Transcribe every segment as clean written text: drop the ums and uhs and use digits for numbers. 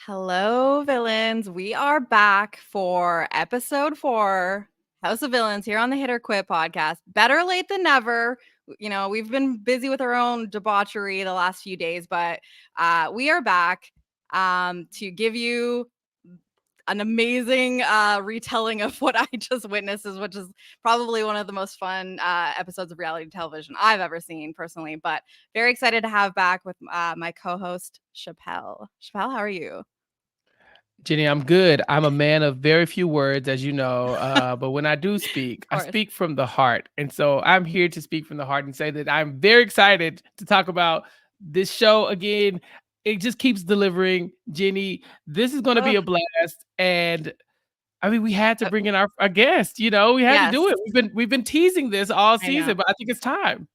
Hello, villains. We are back for episode 4, House of Villains, here on the Hit or Quit podcast. Better late than never. You know, we've been busy with our own debauchery the last few days, but we are back to give you an amazing retelling of what I just witnessed, which is probably one of the most fun episodes of reality television I've ever seen personally. But very excited to have back with my co-host Chappell. Chappell, how are you? Jenny, I'm good. I'm a man of very few words, as you know. But when I do speak, Of I course. speak from the heart. And so I'm here to speak from the heart and say that I'm very excited to talk about this show again. It just keeps delivering. Jenny, this is going to be Ugh. a blast. And I mean, we had to bring in our guest, we had to Yes, do it. We've been teasing this all I know. season, but I think it's time.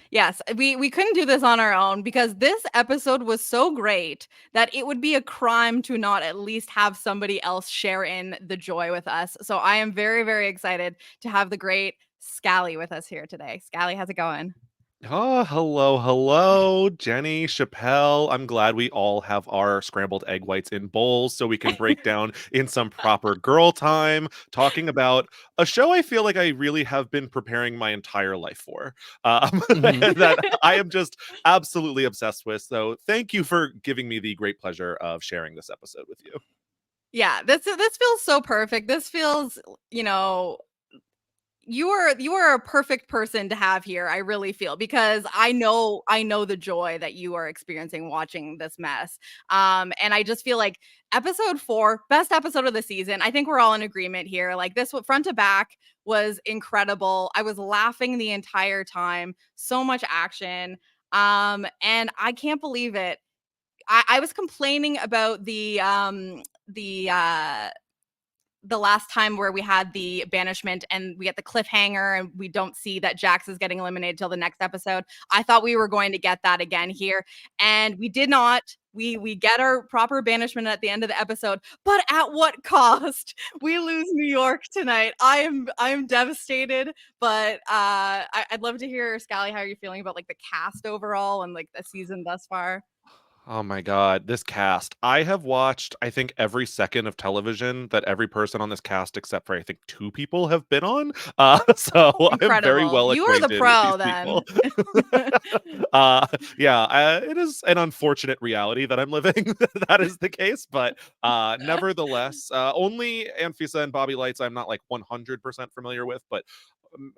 Yes, we couldn't do this on our own because this episode was so great that it would be a crime to not at least have somebody else share in the joy with us. So I am very, very excited to have the great Scally with us here today. Scally, how's it going? Oh, hello, Jenny, Chappelle. I'm glad we all have our scrambled egg whites in bowls so we can break down in some proper girl time, talking about a show I feel like I really have been preparing my entire life for, Mhm. and that I am just absolutely obsessed with. So thank you for giving me the great pleasure of sharing this episode with you. Yeah, this feels so perfect. This feels, you know, you are a perfect person to have here. I really feel because I know the joy that you are experiencing watching this mess. And I just feel like episode 4, best episode of the season. I think we're all in agreement here. Like this front to back was incredible. I was laughing the entire time. So much action. And I can't believe it. I was complaining about the last time where we had the banishment and we get the cliffhanger and we don't see that Jax is getting eliminated till the next episode. I thought we were going to get that again here, and we did not. We get our proper banishment at the end of the episode, but at what cost? We lose New York tonight. I am devastated, but I'd love to hear, Scally, how you're feeling about like the cast overall and like the season thus far. Oh my God, this cast. I have watched, I think, every second of television that every person on this cast, except for I think 2 people, have been on. So I'm very Incredible. well You are the acquainted with pro these then. people. Yeah, it is an unfortunate reality that I'm living. That is the case, but nevertheless, only Anfisa and Bobby Lights I'm not like 100% familiar with, but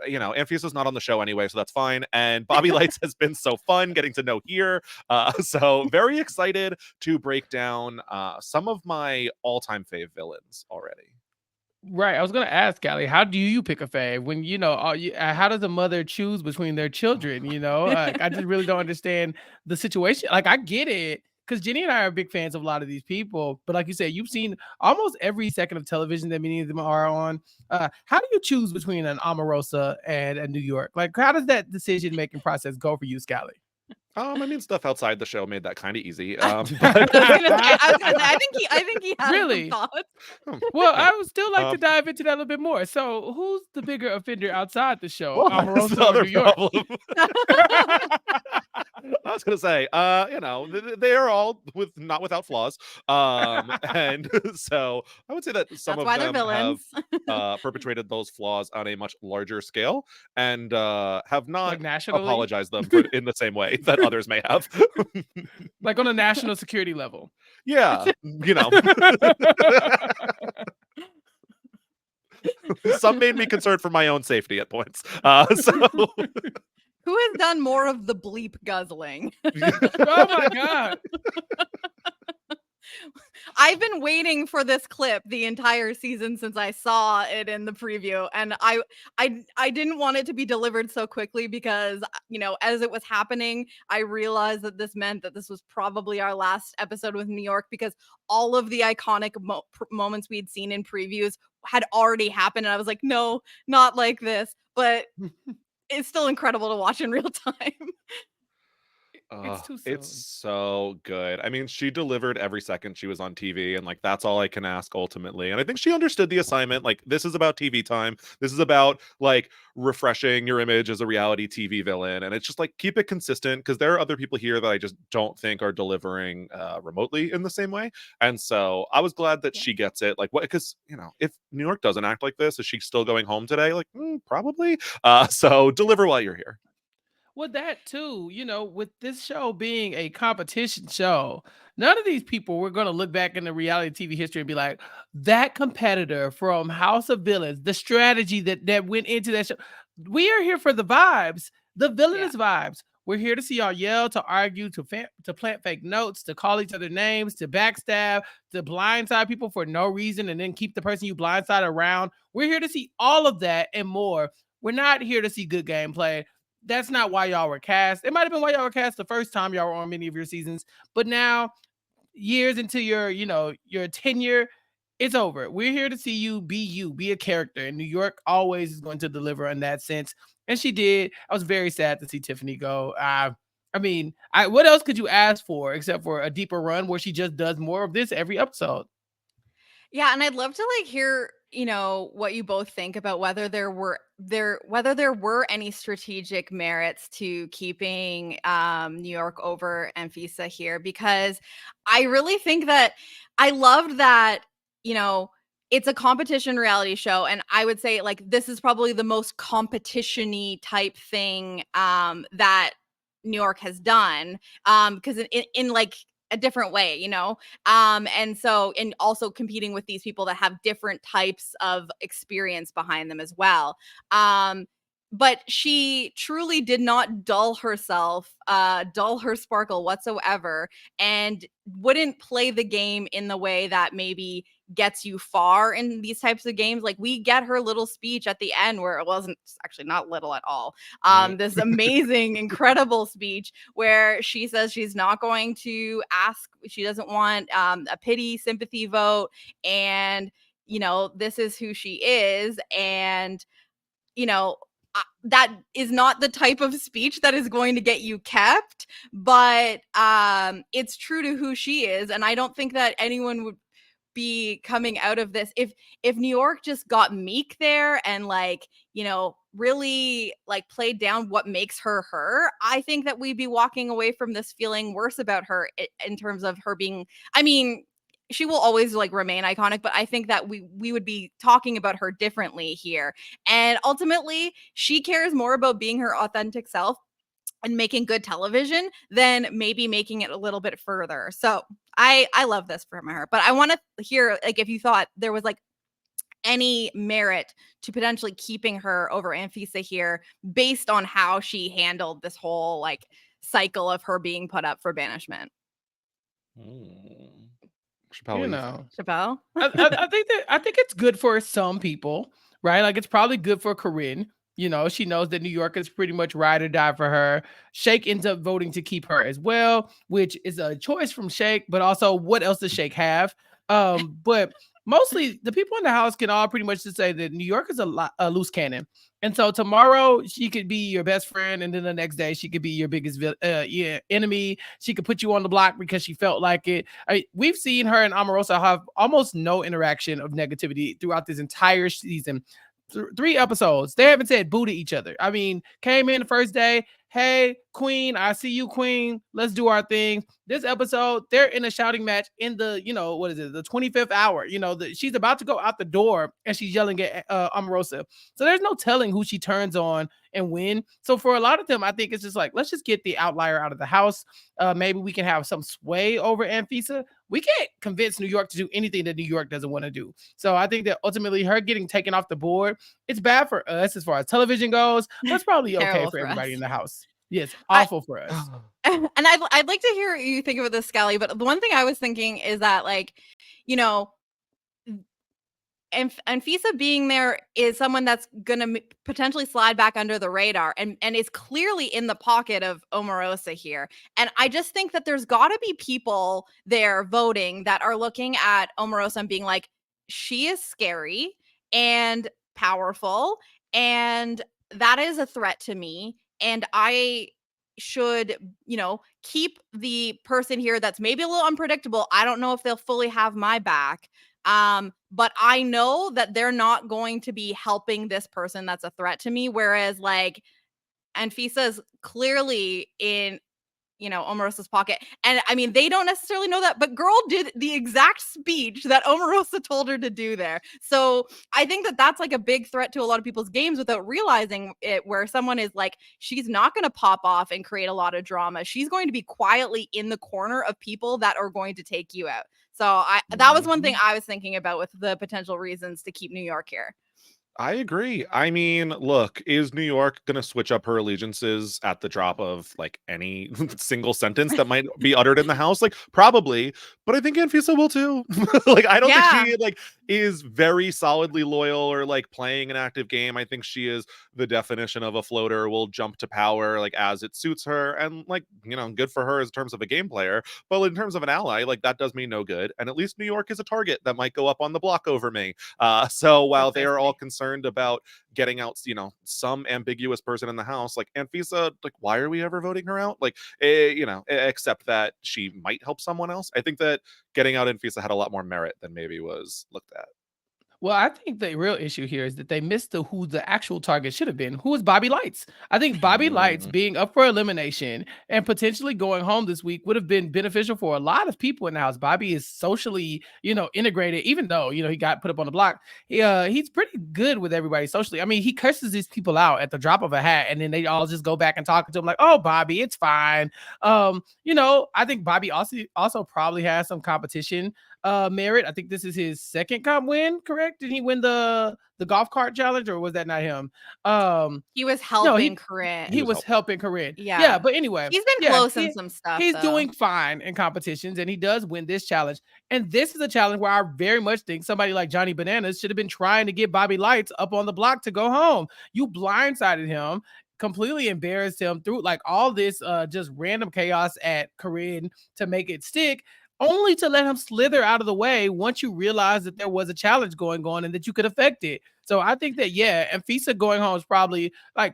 Anfisa's not on the show anyway, so that's fine. And Bobby Lights has been so fun getting to know here. So very excited to break down some of my all-time fave villains already. Right. I was gonna ask, Callie, how do you pick a fave when how does a mother choose between their children? I just really don't understand the situation. Like, I get it because Jenny and I are big fans of a lot of these people, but like you said, you've seen almost every second of television that many of them are on. How do you choose between an Omarosa and a New York? Like, how does that decision making process go for you, Scally? I mean, stuff outside the show made that kind of easy. I But was gonna say, I think he has some Really? thoughts. hmm, Well, yeah. I would still like to Um, dive into that a little bit more. So, who's the bigger offender outside the show, well, that's the Omarosa or other New York? problem. I was gonna say, they are all not without flaws, and so I would say that some That's of why they're them have villains. perpetrated those flaws on a much larger scale, and have Like not nationally? apologized them for in the same way that others may have. Like on a national security level. Yeah, some made me concerned for my own safety at points. So Who has done more of the bleep guzzling? Oh my god. I've been waiting for this clip the entire season since I saw it in the preview, and I didn't want it to be delivered so quickly because as it was happening, I realized that this meant that this was probably our last episode with New York because all of the iconic moments we'd seen in previews had already happened, and I was like, no, not like this, but it's still incredible to watch in real time. It's too It's soon. so good. I mean, she delivered every second she was on TV, and like that's all I can ask ultimately. And I think she understood the assignment. Like, this is about TV time. This is about like refreshing your image as a reality TV villain. And it's just like keep it consistent because there are other people here that I just don't think are delivering remotely in the same way. And so I was glad that Yeah. she gets it. Like, what? Because if New York doesn't act like this, is she still going home today? Like, probably. So deliver while you're here. Well, that too, with this show being a competition show, none of these people were going to look back in the reality TV history and be like, that competitor from House of Villains, the strategy that went into that show. We are here for the vibes, the Yeah. villainous vibes. We're here to see y'all yell, to argue, to plant fake notes, to call each other names, to backstab, to blindside people for no reason, and then keep the person you blindside around. We're here to see all of that and more. We're not here to see good gameplay. That's not why y'all were cast. It might have been why y'all were cast the first time y'all were on many of your seasons, but now, years into your tenure, it's over. We're here to see you, be a character, and New York always is going to deliver in that sense, and she did. I was very sad to see Tiffany go. I mean, what else could you ask for except for a deeper run where she just does more of this every episode? Yeah, and I'd love to like hear, what you both think about whether there were any strategic merits to keeping New York over Anfisa here, because I really think that I loved that, you know, it's a competition reality show, and I would say like this is probably the most competition-y type thing that New York has done, because in like a different way, and also competing with these people that have different types of experience behind them as well. But she truly did not dull herself, dull her sparkle whatsoever, and wouldn't play the game in the way that maybe gets you far in these types of games. Like, we get her little speech at the end where it wasn't actually not little at all. Mm. This amazing, incredible speech where she says she's not going to ask, she doesn't want a pity sympathy vote, and this is who she is, and you know that is not the type of speech that is going to get you kept, but it's true to who she is, and I don't think that anyone would be coming out of this if New York just got meek there and like, really like played down what makes her her. I think that we'd be walking away from this feeling worse about her in terms of her being, I mean, she will always like remain iconic, but I think that we would be talking about her differently here. And ultimately, she cares more about being her authentic self and making good television than maybe making it a little bit further. So I love this from her, but I want to hear like if you thought there was like any merit to potentially keeping her over Anfisa here based on how she handled this whole like cycle of her being put up for banishment. Mm. Chappelle, You what do you think? know, Chappelle? I think it's good for some people, right? Like it's probably good for Corinne. She knows that New York is pretty much ride or die for her. Shake ends up voting to keep her as well, which is a choice from Shake, but also what else does Shake have? But mostly the people in the house can all pretty much just say that New York is a loose cannon. And so tomorrow she could be your best friend, and then the next day she could be your biggest enemy. She could put you on the block because she felt like it. We've seen her and Omarosa have almost no interaction of negativity throughout this entire season. 3 episodes, they haven't said boo to each other. I mean, came in the first day, hey, Queen, I see you, Queen. Let's do our thing. This episode, they're in a shouting match in the, what is it, the 25th hour. She's about to go out the door and she's yelling at Omarosa. So there's no telling who she turns on and when. So for a lot of them, I think it's just like, let's just get the outlier out of the house. Maybe we can have some sway over Anfisa. We can't convince New York to do anything that New York doesn't want to do. So I think that ultimately her getting taken off the board, it's bad for us as far as television goes, but it's probably okay Terrible for for everybody us. in the house. Yes, I awful for us. and I'd like to hear what you think about this, Scally, but the one thing I was thinking is that like, you know, and Fisa being there is someone that's going to potentially slide back under the radar and is clearly in the pocket of Omarosa here. And I just think that there's got to be people there voting that are looking at Omarosa and being like, she is scary and powerful, and that is a threat to me. And I should, keep the person here that's maybe a little unpredictable. I don't know if they'll fully have my back. But I know that they're not going to be helping this person that's a threat to me. Whereas like Anfisa's clearly in, Omarosa's pocket. And I mean, they don't necessarily know that, but girl did the exact speech that Omarosa told her to do there. So I think that that's like a big threat to a lot of people's games without realizing it, where someone is like, she's not going to pop off and create a lot of drama. She's going to be quietly in the corner of people that are going to take you out. So that was one thing I was thinking about with the potential reasons to keep New York here. I agree. I mean, look, is New York going to switch up her allegiances at the drop of like any single sentence that might be uttered in the house? Like, probably, but I think Anfisa will too. Like, I don't think she like is very solidly loyal or like playing an active game. I think she is the definition of a floater, will jump to power like as it suits her, and like, good for her in terms of a game player. But in terms of an ally, like that does me no good. And at least New York is a target that might go up on the block over me. So while they are all concerned about getting out, some ambiguous person in the house, like Anfisa, like why are we ever voting her out? Like, except that she might help someone else. I think that getting out Anfisa had a lot more merit than maybe was looked at. Well, I think the real issue here is that they missed who the actual target should have been. Who is Bobby Lights? I think Bobby Lights Mm. being up for elimination and potentially going home this week would have been beneficial for a lot of people in the house. Bobby is socially, integrated, even though, he got put up on the block. He's pretty good with everybody socially. I mean, he curses these people out at the drop of a hat, and then they all just go back and talk to him like, oh, Bobby, it's fine. I think Bobby also probably has some competition merit. I think this is his second comp win, correct? Did he win the golf cart challenge, or was that not him? He was No, helping Corinne. he was helping Corinne. Yeah. Yeah, but anyway, He's been close in some stuff. he's doing fine in competitions, and he does win this challenge. And this is a challenge where I very much think somebody like Johnny Bananas should have been trying to get Bobby Lights up on the block to go home. You blindsided him, completely embarrassed him through like all this just random chaos at Corinne to make it stick, only to let him slither out of the way once you realize that there was a challenge going on and that you could affect it. So I think that, and Fisa going home is probably like,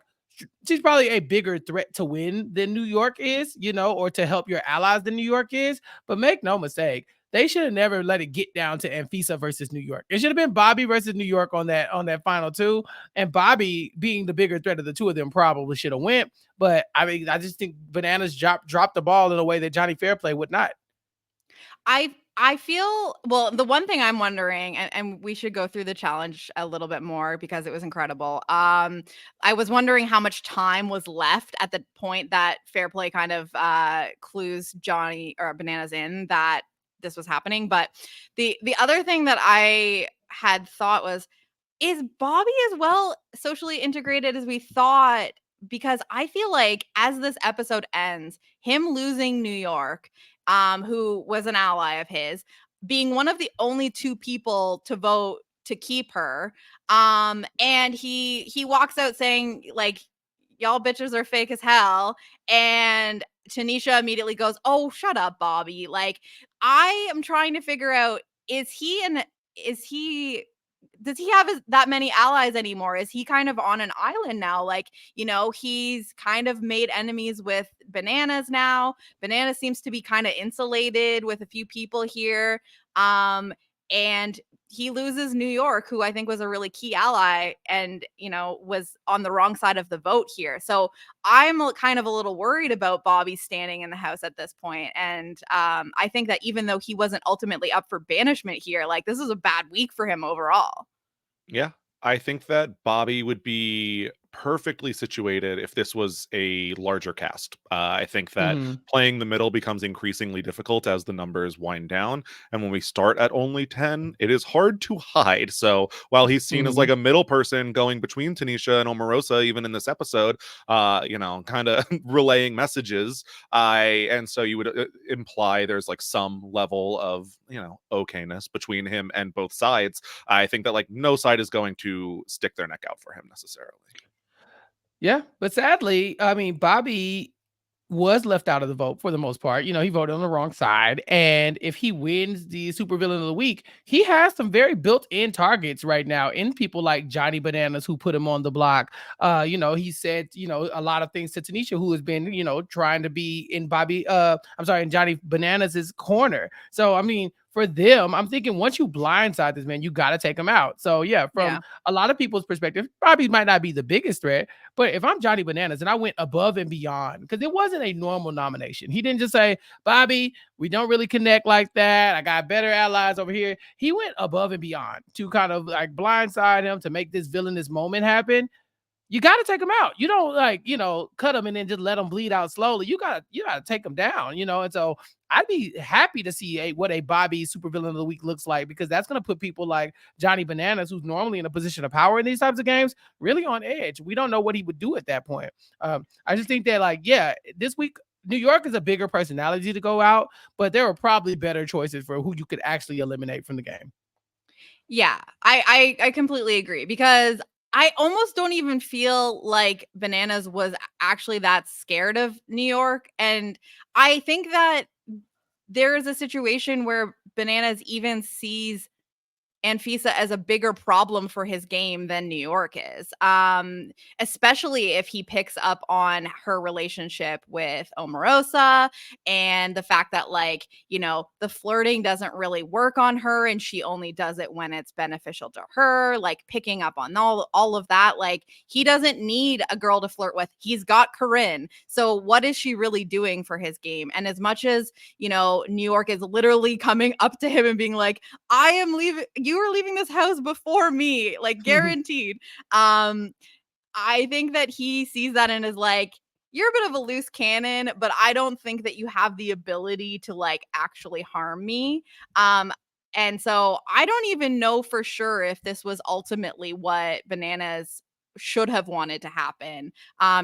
she's probably a bigger threat to win than New York is, or to help your allies than New York is. But make no mistake, they should have never let it get down to Anfisa versus New York. It should have been Bobby versus New York on that final two. And Bobby, being the bigger threat of the two of them, probably should have went. But I mean, I just think Bananas dropped the ball in a way that Johnny Fairplay would not. I feel, well, the one thing I'm wondering, and we should go through the challenge a little bit more because it was incredible. I was wondering how much time was left at the point that Fairplay kind of clues Johnny or Bananas in that this was happening. But the other thing that I had thought was, is Bobby as well socially integrated as we thought? Because I feel like as this episode ends, him losing New York, who was an ally of his, being one of the only two people to vote to keep her, and he walks out saying like, y'all bitches are fake as hell, and Tanisha immediately goes, oh, shut up, Bobby. Like, I am trying to figure out, is he does he have that many allies anymore? Is he kind of on an island now? Like, he's kind of made enemies with Bananas now. Bananas seems to be kind of insulated with a few people here. And he loses New York, who I think was a really key ally and, was on the wrong side of the vote here. So I'm kind of a little worried about Bobby standing in the house at this point. And I think that even though he wasn't ultimately up for banishment here, like this is a bad week for him overall. Yeah, I think that Bobby would be perfectly situated if this was a larger cast. I think that playing the middle becomes increasingly difficult as the numbers wind down. And when we start at only 10, it is hard to hide. So while he's seen as like a middle person going between Tanisha and Omarosa, even in this episode, kind of relaying messages, and so you would imply there's like some level of, okayness between him and both sides. I think that like no side is going to stick their neck out for him necessarily. Yeah, but sadly, I mean, Bobby was left out of the vote for the most part. You know, he voted on the wrong side. And if he wins the Supervillain of the Week, he has some very built-in targets right now in people like Johnny Bananas, who put him on the block. You know, he said, you know, a lot of things to Tanisha, who has been, you know, trying to be in in Johnny Bananas' corner. So, I mean, for them, I'm thinking once you blindside this man, you got to take him out. So, yeah, from a lot of people's perspective, Bobby might not be the biggest threat, but if I'm Johnny Bananas and I went above and beyond, because it wasn't a normal nomination. He didn't just say, Bobby, we don't really connect like that. I got better allies over here. He went above and beyond to kind of like blindside him to make this villainous moment happen. You got to take him out. You don't like, you know, cut him and then just let him bleed out slowly. You gotta take him down, you know. And so I'd be happy to see what a Bobby Supervillain of the Week looks like, because that's going to put people like Johnny Bananas, who's normally in a position of power in these types of games, really on edge. We don't know what he would do at that point. I just think that, like, yeah, this week New York is a bigger personality to go out, but there are probably better choices for who you could actually eliminate from the game. Yeah, I completely agree, because I almost don't even feel like Bananas was actually that scared of New York. And I think that there is a situation where Bananas even sees Anfisa as a bigger problem for his game than New York is. Especially if he picks up on her relationship with Omarosa, and the fact that, like, you know, the flirting doesn't really work on her and she only does it when it's beneficial to her, like picking up on all of that. Like, he doesn't need a girl to flirt with. He's got Corinne. So what is she really doing for his game? And as much as, you know, New York is literally coming up to him and being like, I am leaving, you were leaving this house before me, like guaranteed. I think that he sees that and is like, you're a bit of a loose cannon, but I don't think that you have the ability to like actually harm me. And so I don't even know for sure if this was ultimately what Bananas should have wanted to happen,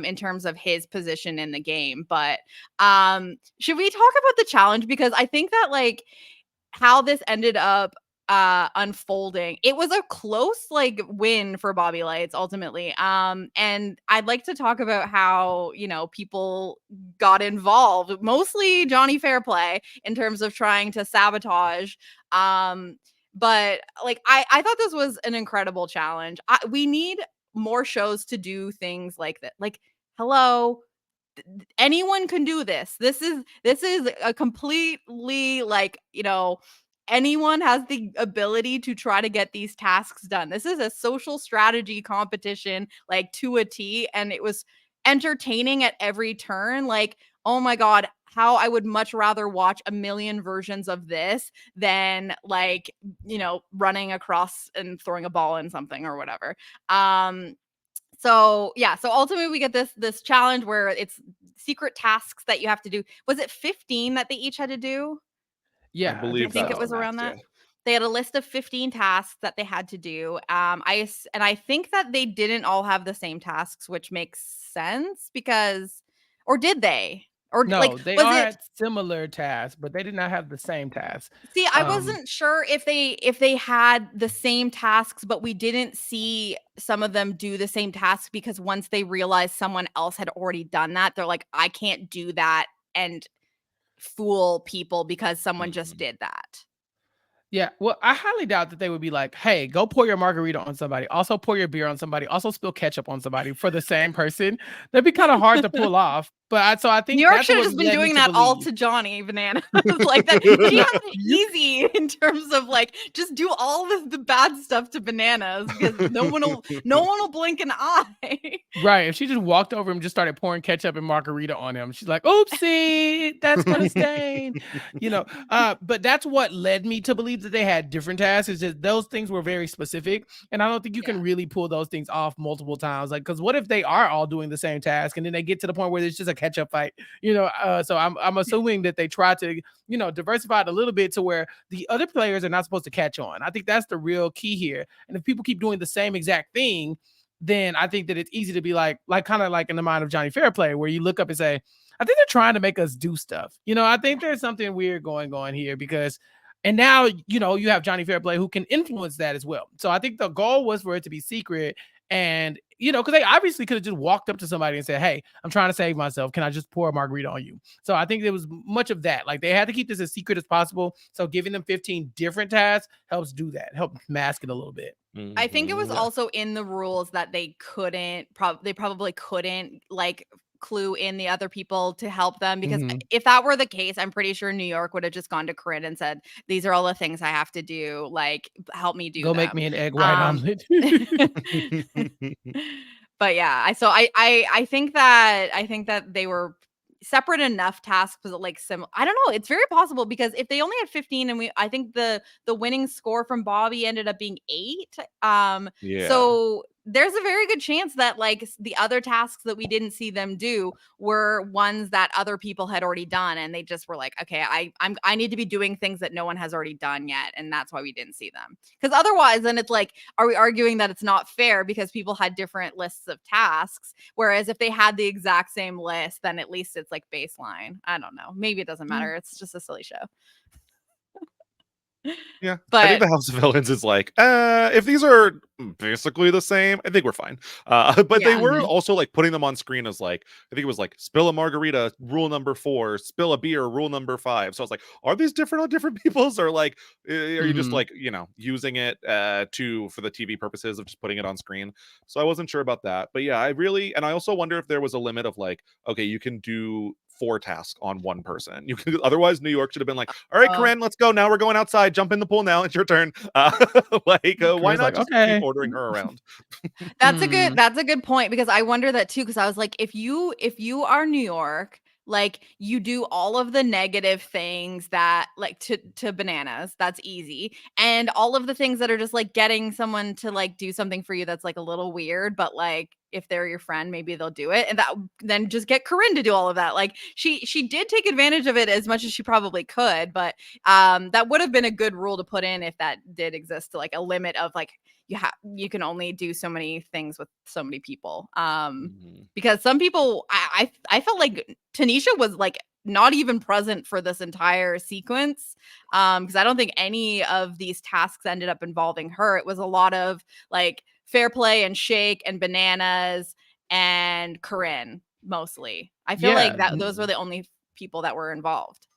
in terms of his position in the game. But should we talk about the challenge? Because I think that, like, how this ended up unfolding, it was a close like win for Bobby Lights ultimately. And I'd like to talk about how, you know, people got involved, mostly Johnny Fairplay, in terms of trying to sabotage. But like, I thought this was an incredible challenge. We need more shows to do things like that. Like, hello, anyone can do this. This is a completely, like, you know, anyone has the ability to try to get these tasks done. This is a social strategy competition, like, to a T, and it was entertaining at every turn. Like, oh my god, how I would much rather watch a million versions of this than, like, you know, running across and throwing a ball in something or whatever. So yeah, so ultimately we get this challenge where it's secret tasks that you have to do. Was it 15 that they each had to do? I Yeah, I I believe think think that's it the so. was max. around Yeah. that. They had a list of 15 tasks that they had to do. I think that they didn't all have the same tasks, which makes sense, because, or did they? Or like, No, they was all it? had similar tasks, but they did not have the same tasks. See, I wasn't sure if they had the same tasks, but we didn't see some of them do the same tasks, because once they realized someone else had already done that, they're like, I can't do that and fool people because someone just Mhm. did that. Yeah, well, I highly doubt that they would be like, "Hey, go pour your margarita on somebody. Also pour your beer on somebody. Also spill ketchup on somebody for the same person." That'd be kind of hard to pull off. But I New think York that's should have what just been led me doing to that all believe. to Johnny Bananas like that. She No, had it you easy in terms of, like, just do all the bad stuff to Bananas, because no one will blink an eye. right. If she just walked over and just started pouring ketchup and margarita on him, she's like, "Oopsie, that's gonna stain." You know, but that's what led me to believe that they had different tasks. Is just those things were very specific, and I don't think you Yeah. can really pull those things off multiple times. Like, because what if they are all doing the same task, and then they get to the point where it's just a ketchup fight? You know, so I'm assuming that they try to, you know, diversify it a little bit to where the other players are not supposed to catch on. I think that's the real key here. And if people keep doing the same exact thing, then I think that it's easy to be like kind of like in the mind of Johnny Fairplay, where you look up and say, I think they're trying to make us do stuff. You know, I think there's something weird going on here, because, and now, you know, you have Johnny Fairplay who can influence that as well. So I think the goal was for it to be secret. And, because they obviously could have just walked up to somebody and said, hey, I'm trying to save myself. Can I just pour a margarita on you? So I think there was much of that. Like, they had to keep this as secret as possible. So giving them 15 different tasks helps do that, help mask it a little bit. I think it was Yeah. also in the rules that they couldn't, they probably couldn't like clue in the other people to help them, because if that were the case, I'm pretty sure New York would have just gone to Corinne and said, these are all the things I have to do, like help me do Go make them. me an egg white omelet. But yeah, I think that they were separate enough tasks, but like I don't know, it's very possible, because if they only had 15 and I think the winning score from Bobby ended up being 8, Yeah. so there's a very good chance that like the other tasks that we didn't see them do were ones that other people had already done, and they just were like, okay, I need to be doing things that no one has already done yet, and that's why we didn't see them. Because otherwise, then it's like, are we arguing that it's not fair because people had different lists of tasks? Whereas if they had the exact same list, then at least it's like baseline. I don't know. Maybe it doesn't matter. It's just a silly show. Yeah, but I think the House of Villains is like, if these are basically the same, I think we're fine. But they were also like putting them on screen as like, I think it was like spill a margarita, rule number 4, spill a beer, rule number 5. So I was like, are these different on different people's, or like, are you just like, using it for the TV purposes of just putting it on screen? So I wasn't sure about that. But yeah, and I also wonder if there was a limit of like, okay, you can do 4 tasks on one person. You could, otherwise New York should have been like, all right, Corinne, let's go now. We're going outside. Jump in the pool now. It's your turn. Why not just keep ordering her around? That's a good point, because I wonder that too, because I was like, if you are New York, like you do all of the negative things that like to bananas, that's easy, and all of the things that are just like getting someone to like do something for you that's like a little weird, but like if they're your friend, maybe they'll do it, and that then just get Corinne to do all of that. Like she did take advantage of it as much as she probably could, but that would have been a good rule to put in if that did exist, to like a limit of like you can only do so many things with so many people. Because some people, I felt like Tanisha was like not even present for this entire sequence, because I don't think any of these tasks ended up involving her. It was a lot of like Fair Play and Shake and Bananas and Corinne mostly. I feel like that those were the only people that were involved.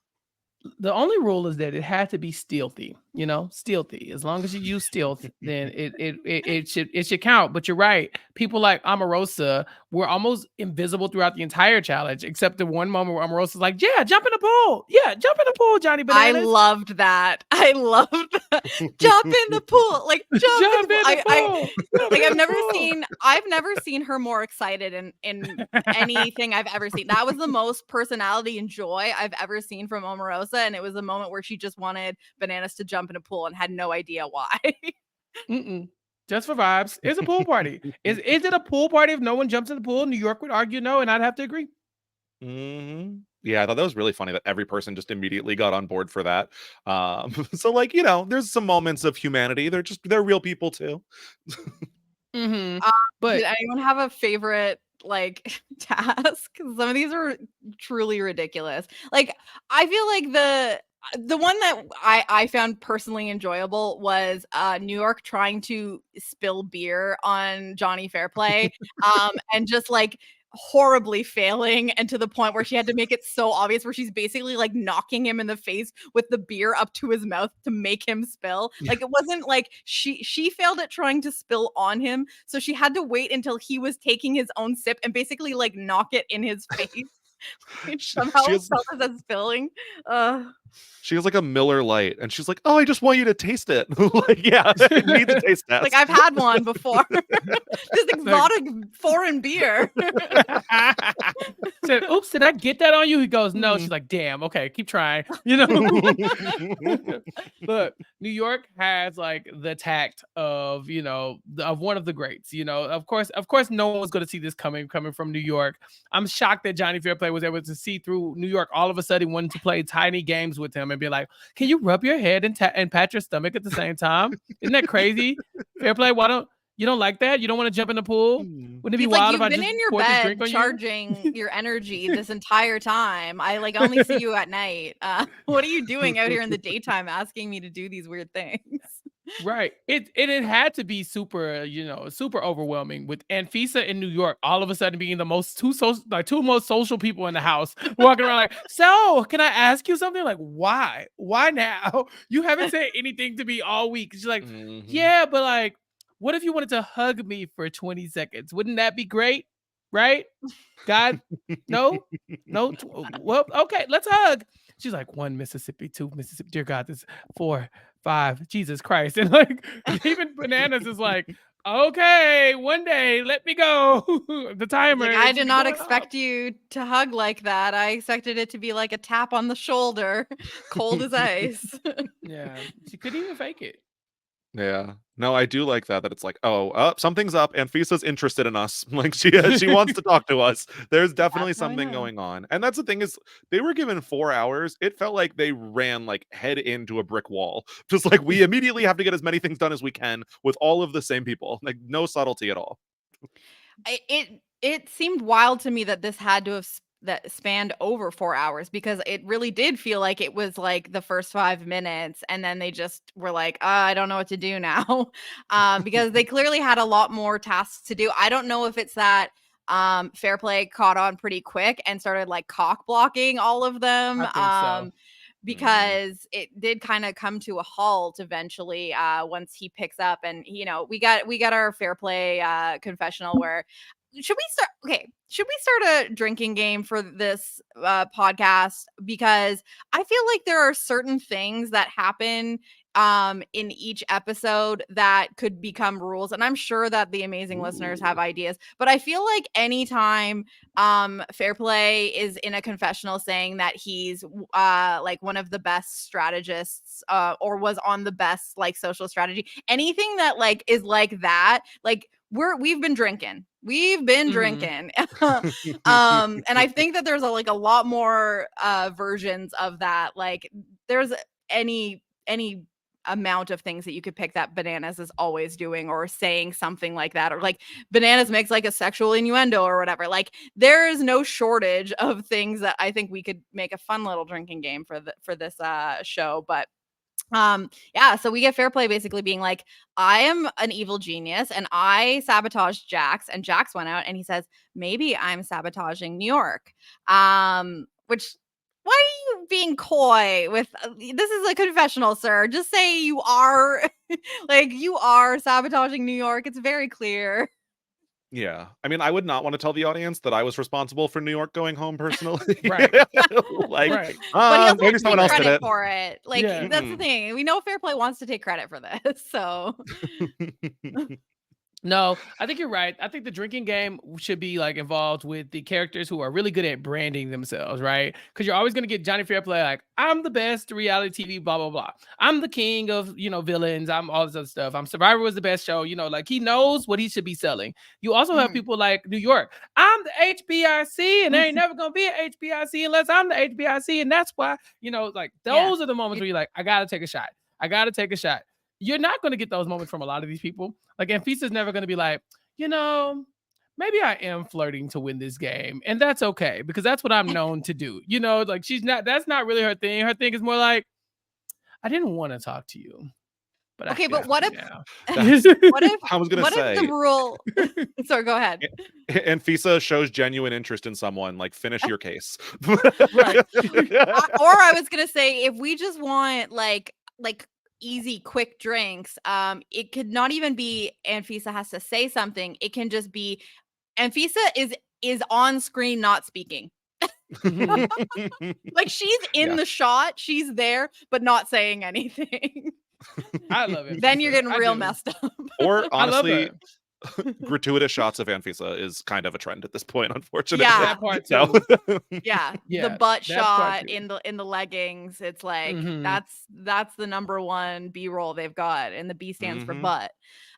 The only rule is that it had to be stealthy, stealthy. As long as you use stealth, then it should count. But you're right. People like Omarosa were almost invisible throughout the entire challenge, except the one moment where Omarosa's like, yeah, jump in the pool. Yeah, jump in the pool, Johnny Bananas. I loved that. Jump in the pool. Like jump in the pool. I've never seen her more excited in anything I've ever seen. That was the most personality and joy I've ever seen from Omarosa, and it was a moment where she just wanted Bananas to jump in a pool and had no idea why. Just for vibes. It's a pool party. Is it a pool party if no one jumps in the pool? New York would argue no, and I'd have to agree. Yeah, I thought that was really funny that every person just immediately got on board for that. So like, there's some moments of humanity. They're real people too. But did anyone have a favorite like task? Some of these are truly ridiculous. Like I feel like the one that I found personally enjoyable was New York trying to spill beer on Johnny Fairplay, and just like horribly failing, and to the point where she had to make it so obvious, where she's basically like knocking him in the face with the beer up to his mouth to make him spill. Like it wasn't like she failed at trying to spill on him, so she had to wait until he was taking his own sip and basically like knock it in his face. Somehow felt as spilling. She has like a Miller Lite, and she's like, "Oh, I just want you to taste it." Like, yeah, it needs a taste test. Like I've had one before. This exotic foreign beer. Said, "Oops, did I get that on you?" He goes, "No." She's like, "Damn, okay, keep trying." Look, New York has like the tact of of one of the greats. Of course, no one was going to see this coming from New York. I'm shocked that Johnny Fairplay was able to see through New York all of a sudden wanting to play tiny games with him and be like, "Can you rub your head and pat your stomach at the same time? Isn't that crazy? Fairplay, you don't like that? You don't want to jump in the pool? Wouldn't it be wild if I just poured this drink on you?" You've been in your bed charging your energy this entire time. I like only see you at night. What are you doing out here in the daytime asking me to do these weird things? Right. It had to be super, super overwhelming with Anfisa in New York all of a sudden being the most two most social people in the house, walking around like, so can I ask you something? Like, why? Why now? You haven't said anything to me all week. She's like, Mhm. yeah, but like, what if you wanted to hug me for 20 seconds? Wouldn't that be great? Right? God, no, no. Well, okay, let's hug. She's like, one Mississippi, two Mississippi. Dear God, this 4, 5. Jesus Christ, and like even Bananas is like, okay, one day, let me go. The It's timer like, I it should did be not going off. expect you to hug like that. I expected it to be like a tap on the shoulder, cold as ice. Yeah, she couldn't even fake it. Yeah. No, I do like that it's like, "Oh, something's up. Anfisa's interested in us." Like, she wants to talk to us. There's definitely That's how I something know. going on. And that's the thing is they were given 4 hours. It felt like they ran, like, head into a brick wall. Just like, we immediately have to get as many things done as we can with all of the same people. Like, no subtlety at all. It seemed wild to me that this had to have that spanned over 4 hours, because it really did feel like it was like the first 5 minutes, and then they just were like, I don't know what to do now. Because they clearly had a lot more tasks to do. I don't know if it's that Fair Play caught on pretty quick and started like cock blocking all of them. I think so. Mhm. Because it did kind of come to a halt eventually, once he picks up. And we got our Fair Play confessional where should we start a drinking game for this podcast? Because I feel like there are certain things that happen in each episode that could become rules, and I'm sure that the amazing listeners have Ooh. ideas. But I feel like anytime Fair Play is in a confessional saying that he's like one of the best strategists, or was on the best like social strategy, anything that like is like that, like we've been drinking. We've been Mhm. drinking. And I think that there's like a lot more versions of that. Like there's any amount of things that you could pick that Bananas is always doing or saying something like that, or like Bananas makes like a sexual innuendo or whatever. Like there is no shortage of things that I think we could make a fun little drinking game for this show. But yeah, so we get Fair Play basically being like, I am an evil genius and I sabotaged Jax, and Jax went out and he says, maybe I'm sabotaging New York. Which, why are you being coy with this is a confessional, sir? Just say you are like you are sabotaging New York. It's very clear. Yeah. I mean, I would not want to tell the audience that I was responsible for New York going home personally. Right. Like, Right. But he also maybe has to someone take else did credit it. for it. Like Yeah. that's the Mm-mm. thing. We know Fair Play wants to take credit for this. So No, I think you're right. I think the drinking game should be like involved with the characters who are really good at branding themselves, right? Because you're always going to get Johnny Fairplay like, I'm the best reality TV, blah, blah, blah. I'm the king of, villains. I'm all this other stuff. I'm Survivor was the best show. Like he knows what he should be selling. You also have mhm. people like New York. I'm the HBIC and there ain't never going to be an HBIC unless I'm the HBIC. And that's why, like Yeah. those are the moments You- where you're like, I got to take a shot. I got to take a shot. You're not going to get those moments from a lot of these people. Like, Anfisa's never going to be like, maybe I am flirting to win this game. And that's okay because that's what I'm known to do. Like that's not really her thing. Her thing is more like, I didn't want to talk to you, but I Okay, but have what to if now. That's what if I was gonna what if the say. rule sorry, go ahead. And FISA shows genuine interest in someone, like finish your case. Right. Or I was gonna say, if we just want like easy, quick drinks, it could not even be Anfisa has to say something. It can just be Anfisa is on screen not speaking. Mhm. Like she's in Yeah. the shot, she's there, but not saying anything. I love Then you're Anfisa. getting I real do. messed up. Or I love honestly, her. gratuitous shots of Anfisa is kind of a trend at this point, unfortunately. Yeah. That part So too. Yeah, the Yeah, butt that part shot too. in the leggings. It's like Mhm. that's the number one B-roll they've got, and the B stands for mhm. butt.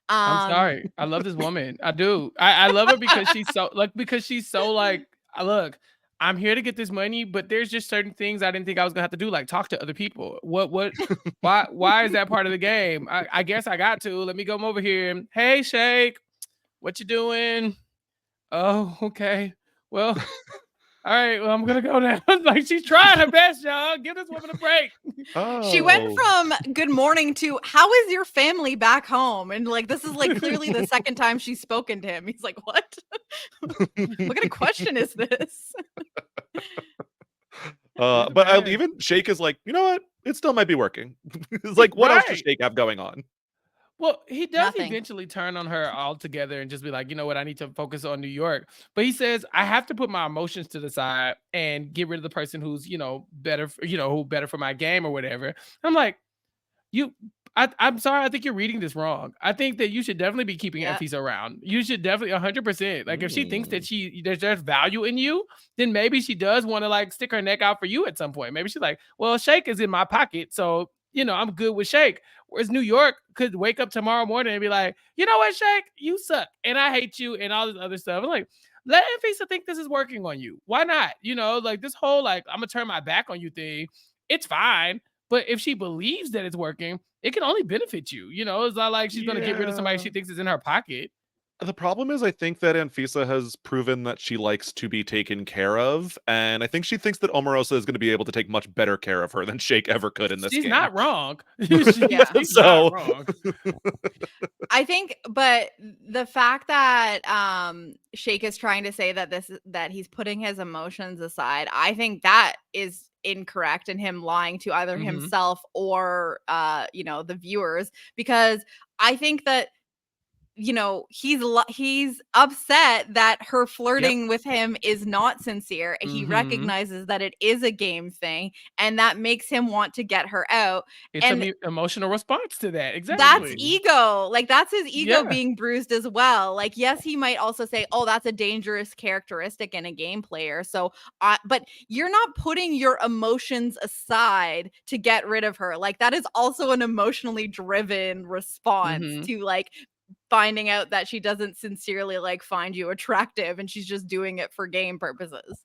I'm Um, sorry. I love this woman. I do. I love her because she's so like, look, I'm here to get this money, but there's just certain things I didn't think I was gonna have to do, like talk to other people. Why is that part of the game? I guess I got to. Let me come over here. Hey, Shake, what you doing? Oh, okay. Well, All right, well, I'm gonna go now. Like, she's trying her best, y'all. Give this woman a break. She went Oh. from good morning to how is your family back home? And like this is like clearly the second time she's spoken to him. He's like, what? What kind of question is this? But even Shake is like, you know what? It still might be working. It's like, what else does Right. Shake have going on? Well, he does Nothing. eventually turn on her altogether and just be like, you know what, I need to focus on New York. But he says, I have to put my emotions to the side and get rid of the person who's, better, who better for my game or whatever. I'm like, I'm sorry, I think you're reading this wrong. I think that you should definitely be keeping Yeah. Anfisa around. You should definitely 100%. Like, if she thinks that Mm. there's value in you, then maybe she does want to like stick her neck out for you at some point. Maybe she's like, well, Shake is in my pocket, so I'm good with Shake. Whereas New York could wake up tomorrow morning and be like, you know what, Shake, you suck, and I hate you, and all this other stuff. I'm like, let Anfisa think this is working on you. Why not? Like this whole like I'm gonna turn my back on you thing. It's fine. But if she believes that it's working, it can only benefit you. It's not like she's going to get rid of somebody Yeah. she thinks is in her pocket. The problem is, I think that Anfisa has proven that she likes to be taken care of, and I think she thinks that Omarosa is going to be able to take much better care of her than Shake ever could in this She's game. not wrong. She's So- not wrong. I think, but the fact that Shake is trying to say that he's putting his emotions aside, I think that is incorrect in him lying to either Mhm. himself or the viewers, because I think that he's upset that her flirting with him is not sincere. He Mhm. recognizes that it is a game thing, and that makes him want to get her out. It's And an emotional response to that. that's Exactly. ego. Like, that's his ego Yeah. being bruised as well. Like, yes, he might also say, oh, that's a dangerous characteristic in a game player. So, but you're not putting your emotions aside to get rid of her. Like, that is also an emotionally driven response Mhm. to like finding out that she doesn't sincerely like find you attractive and she's just doing it for game purposes.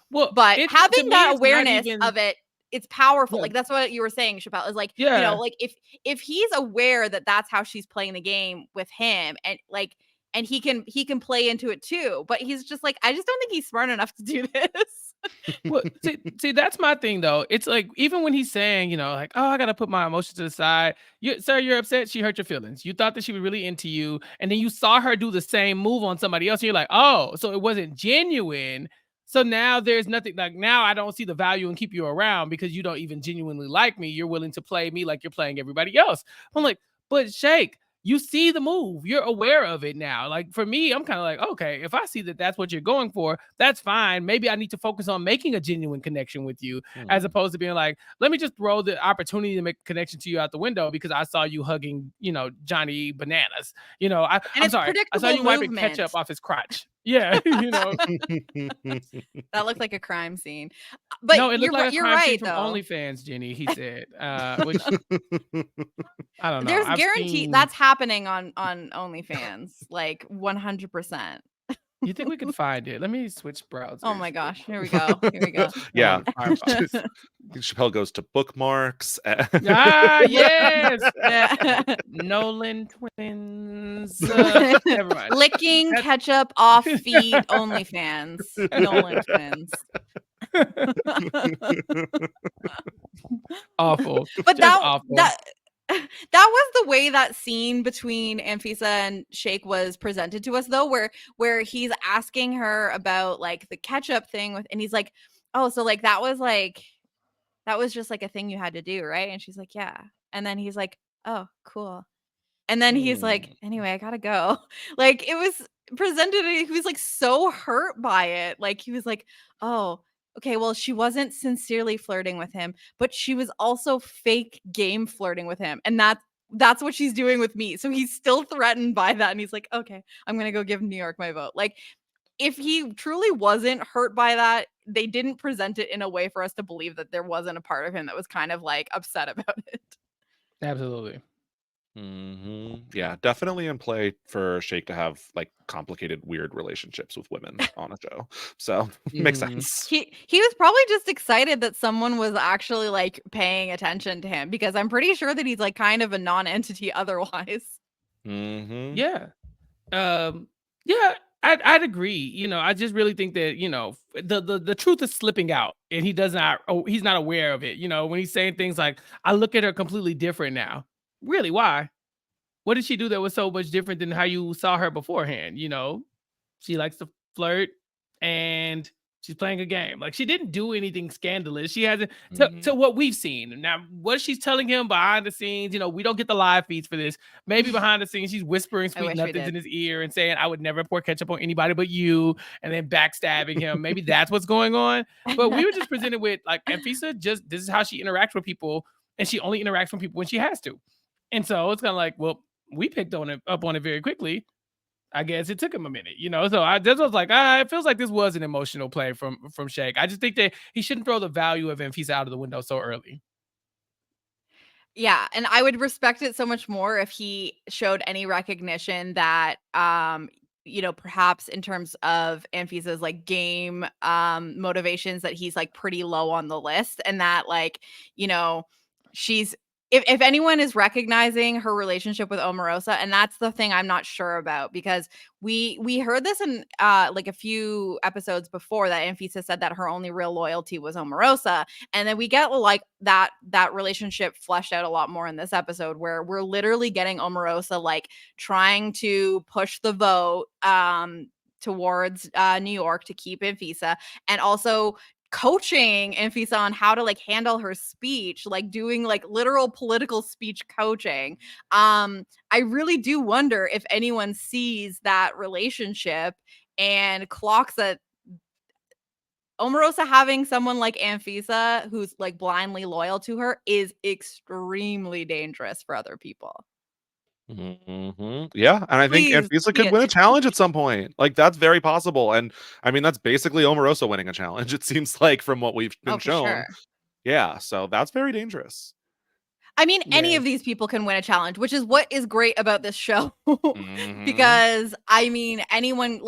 Well, But to having me, that it's not awareness even. of it, it's powerful. Yeah. Like, that's what you were saying, Chappelle, is like, Yeah. like if he's aware that that's how she's playing the game with him, and like, and he can play into it too, but he's just like, I just don't think he's smart enough to do this. Well, see, that's my thing though. It's like even when he's saying, like, oh, I gotta put my emotions to the side. Sir, you're upset. She hurt your feelings. You thought that she was really into you, and then you saw her do the same move on somebody else, and you're like, oh, so it wasn't genuine. So now there's nothing like now I don't see the value in keep you around because you don't even genuinely like me. You're willing to play me like you're playing everybody else. I'm like, but Shake, you see the move. You're aware of it now. Like for me, I'm kind of like, okay, if I see that that's what you're going for, that's fine. Maybe I need to focus on making a genuine connection with you as opposed to being like, let me just throw the opportunity to make a connection to you out the window because I saw you hugging, Johnny Bananas. I'm it's sorry. I saw predictable you wiping movement. ketchup off his crotch. Yeah. That looked like a crime scene. But No, it looked like a you're crime scene right from though. OnlyFans, Jenny, he said. Which I don't know. There's I've guarantee seen... that's happening on OnlyFans, like 100%. You think we could find it? Let me switch browsers. Oh my gosh, here we go. Here we go. Yeah. Firefox. Chappelle goes to bookmarks. Yes. Nolan twins. Never mind. Licking ketchup off feet OnlyFans. Nolan twins. Awful. But Just awful. that was the way that scene between Anfisa and Shake was presented to us, though, where he's asking her about like the ketchup thing and he's like, oh, so like that was just like a thing you had to do, right? And she's like, yeah. And then he's like, oh, cool. And then he's like, anyway, I gotta go. Like, it was presented, he was like so hurt by it. Like, he was like, oh, okay, well, she wasn't sincerely flirting with him, but she was also fake game flirting with him. And that's what she's doing with me. So he's still threatened by that. And he's like, okay, I'm gonna go give New York my vote. Like, if he truly wasn't hurt by that, they didn't present it in a way for us to believe that there wasn't a part of him that was kind of like upset about it. Absolutely. Yeah, definitely in play for Shake to have like complicated, weird relationships with women on a show. So makes sense. He was probably just excited that someone was actually like paying attention to him, because I'm pretty sure that he's like kind of a non-entity otherwise. Mm-hmm. Yeah. Yeah. I'd agree. I just really think that the truth is slipping out, and he does not. Oh, he's not aware of it. When he's saying things like, "I look at her completely different now." Really, why? What did she do that was so much different than how you saw her beforehand? She likes to flirt, and she's playing a game. Like, she didn't do anything scandalous. She hasn't to Mhm. what we've seen. Now, what she's telling him behind the scenes, we don't get the live feeds for this. Maybe behind the scenes, she's whispering I sweet wish we nothings in did. his ear and saying, "I would never pour ketchup on anybody but you," and then backstabbing him. Maybe that's what's going on. But we were just presented with, like, Anfisa, just this is how she interacts with people, and she only interacts with people when she has to. And so it's kind of like, well, we picked up on it very quickly. I guess it took him a minute. So I just was like, it feels like this was an emotional play from Shake. I just think that he shouldn't throw the value of Anfisa out of the window so early. Yeah, and I would respect it so much more if he showed any recognition that perhaps in terms of Anfisa's like game motivations, that he's like pretty low on the list, and that like, you know, she's if anyone is recognizing her relationship with Omarosa, and that's the thing I'm not sure about, because we heard this in like a few episodes before, that Anfisa said that her only real loyalty was Omarosa, and then we get like that relationship fleshed out a lot more in this episode, where we're literally getting Omarosa like trying to push the vote towards New York to keep Anfisa, and also coaching Anfisa on how to like handle her speech, like doing like literal political speech coaching. I really do wonder if anyone sees that relationship and clocks that Omarosa having someone like Anfisa who's like blindly loyal to her is extremely dangerous for other people. Yeah, and I think Please Anfisa see could it. win a challenge at some point. Like, that's very possible, and I mean, that's basically Omarosa winning a challenge, it seems like, from what we've been Oh, for shown. sure. Yeah, so that's very dangerous. I mean, any Yeah. of these people can win a challenge, which is what is great about this show. Mhm. Because I mean, anyone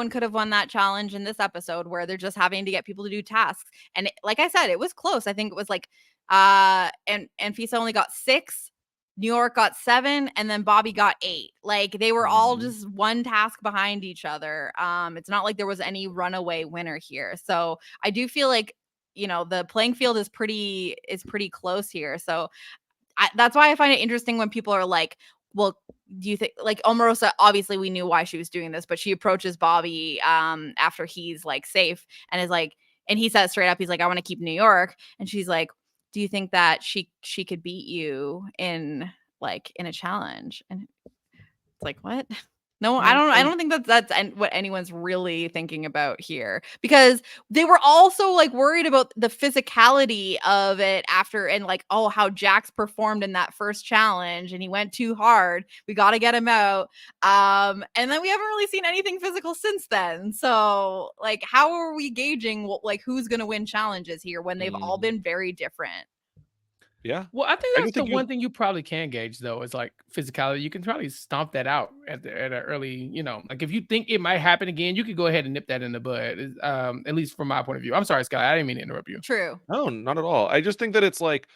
could have won that challenge in this episode, where they're just having to get people to do tasks. And like I said, it was close. I think it was like and Fisa only got 6, New York got 7, and then Bobby got 8. Like, they were all Mhm. just one task behind each other. It's not like there was any runaway winner here. So I do feel like the playing field is pretty close here. So that's why I find it interesting when people are like, well, do you think like Omarosa, obviously we knew why she was doing this, but she approaches Bobby after he's like safe, and is like, and he says straight up, he's like, I want to keep New York. And she's like, do you think that she could beat you in a challenge? And it's like, what? No, I Mm, don't I and don't think that's what anyone's really thinking about here, because they were also like worried about the physicality of it after, and like, oh, how Jax performed in that first challenge, and he went too hard. We got to get him out. And then we haven't really seen anything physical since then. So, like, how are we gauging like who's going to win challenges here when they've all Mhm. been very different? Yeah. Well, I think I do that's the think you one thing you probably can gauge, though, is like physicality. You can probably stomp that out at an early, like if you think it might happen again, you could go ahead and nip that in the bud. At least from my point of view. I'm sorry, Scott. I didn't mean to interrupt you. True. No, not at all. I just think that it's like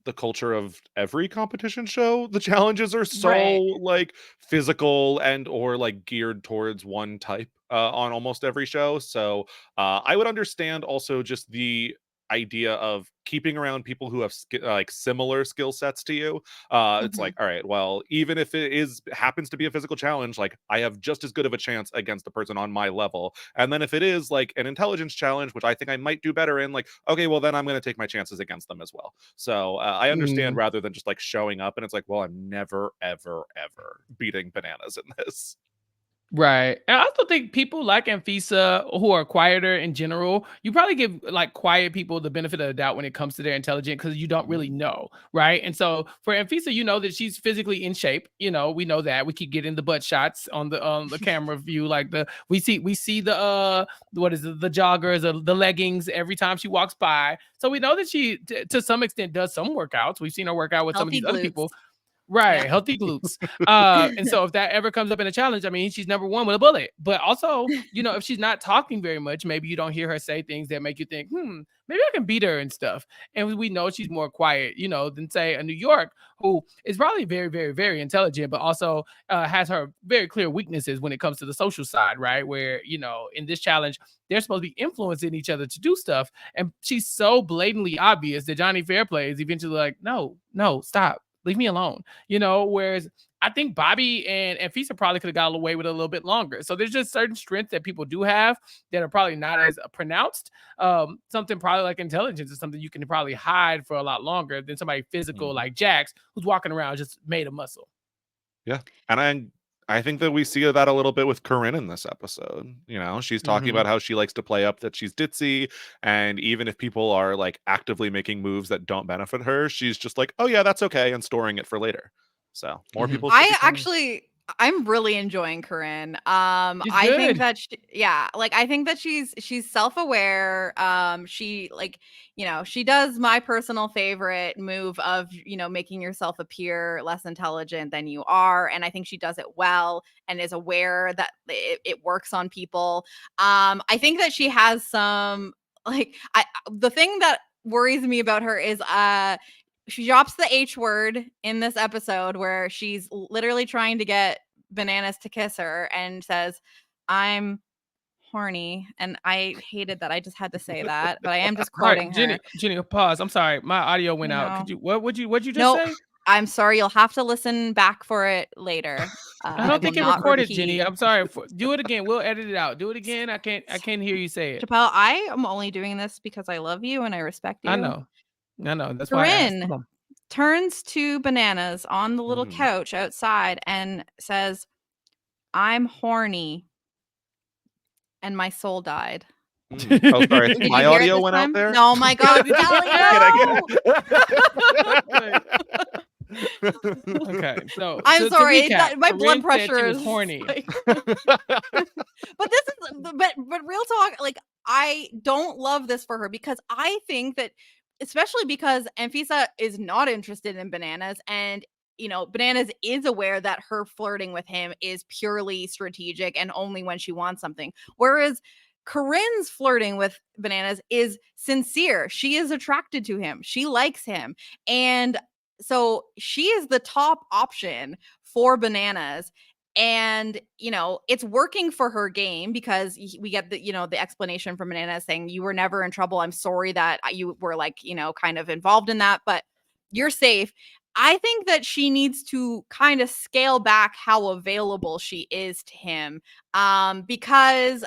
the culture of every competition show. The challenges are so Right. like physical and or like geared towards one type on almost every show. So I would understand also just the idea of keeping around people who have like similar skill sets to you. It's Mhm. like, all right, well, even if it is happens to be a physical challenge, like I have just as good of a chance against the person on my level. And then if it is like an intelligence challenge, which I think I might do better in, like, okay, well then I'm going to take my chances against them as well. So I understand, Mm. rather than just like showing up and it's like, well, I'm never, ever, ever beating bananas in this. Right. And I also think people like Anfisa who are quieter in general, you probably give like quiet people the benefit of the doubt when it comes to their intelligence, because you don't really Mhm. know. Right. And so for Anfisa, you know that she's physically in shape. We know that. We keep getting the butt shots on the camera view. Like we see the what is it, the joggers or the leggings every time she walks by. So we know that she to some extent does some workouts. We've seen her work out with some of Healthy these other glutes. people. Right, Yeah. healthy glutes. And so if that ever comes up in a challenge, I mean, she's number one with a bullet. But also, if she's not talking very much, maybe you don't hear her say things that make you think, maybe I can beat her and stuff. And we know she's more quiet, than say a New York, who is probably very, very, very intelligent, but also has her very clear weaknesses when it comes to the social side, right? Where, in this challenge, they're supposed to be influencing each other to do stuff. And she's so blatantly obvious that Johnny Fairplay is eventually like, no, stop. Leave me alone. Whereas I think Bobby and Fisa probably could have got away with it a little bit longer. So there's just certain strengths that people do have that are probably not as pronounced. Something probably like intelligence is something you can probably hide for a lot longer than somebody physical like Jax, who's walking around just made of muscle. Yeah. And I think that we see that a little bit with Corinne in this episode. She's talking about how she likes to play up that she's ditzy. And even if people are like actively making moves that don't benefit her, she's just like, oh yeah, that's okay. And storing it for later. So more people should I'm really enjoying Corinne. She's I think good. that I think that she's self-aware. She she does my personal favorite move of, making yourself appear less intelligent than you are, and I think she does it well and is aware that it works on people. I think that she has some the thing that worries me about her is she drops the H word in this episode where she's literally trying to get Bananas to kiss her and says, I'm horny. And I hated that I just had to say that, but I am just Right, quoting her. Jenny, pause. I'm sorry. My audio went out. Could you what'd you just say? I'm sorry. You'll have to listen back for it later. I I don't will think it not recorded, repeat. Jenny. I'm sorry. Do it again. We'll edit it out. Do it again. I can't hear you say it. Chappelle, I am only doing this because I love you and I respect you. I know. That's why I asked. Corinne turns to Bananas on the little couch outside and says, I'm horny and my soul died. Oh, sorry. Did My you hear it audio this went time? out there. No, my God, Sally, no! Okay, so I'm sorry. to recap, My blood Corinne said pressure she was is horny. But this is, but real talk. Like, I don't love this for her because I think that, especially because Anfisa is not interested in Bananas, and Bananas is aware that her flirting with him is purely strategic and only when she wants something. Whereas Corinne's flirting with Bananas is sincere. She is attracted to him. She likes him. And so she is the top option for Bananas. And it's working for her game because we get the explanation from Bananas saying, you were never in trouble. I'm sorry that you were kind of involved in that, but you're safe. I think that she needs to kind of scale back how available she is to him, because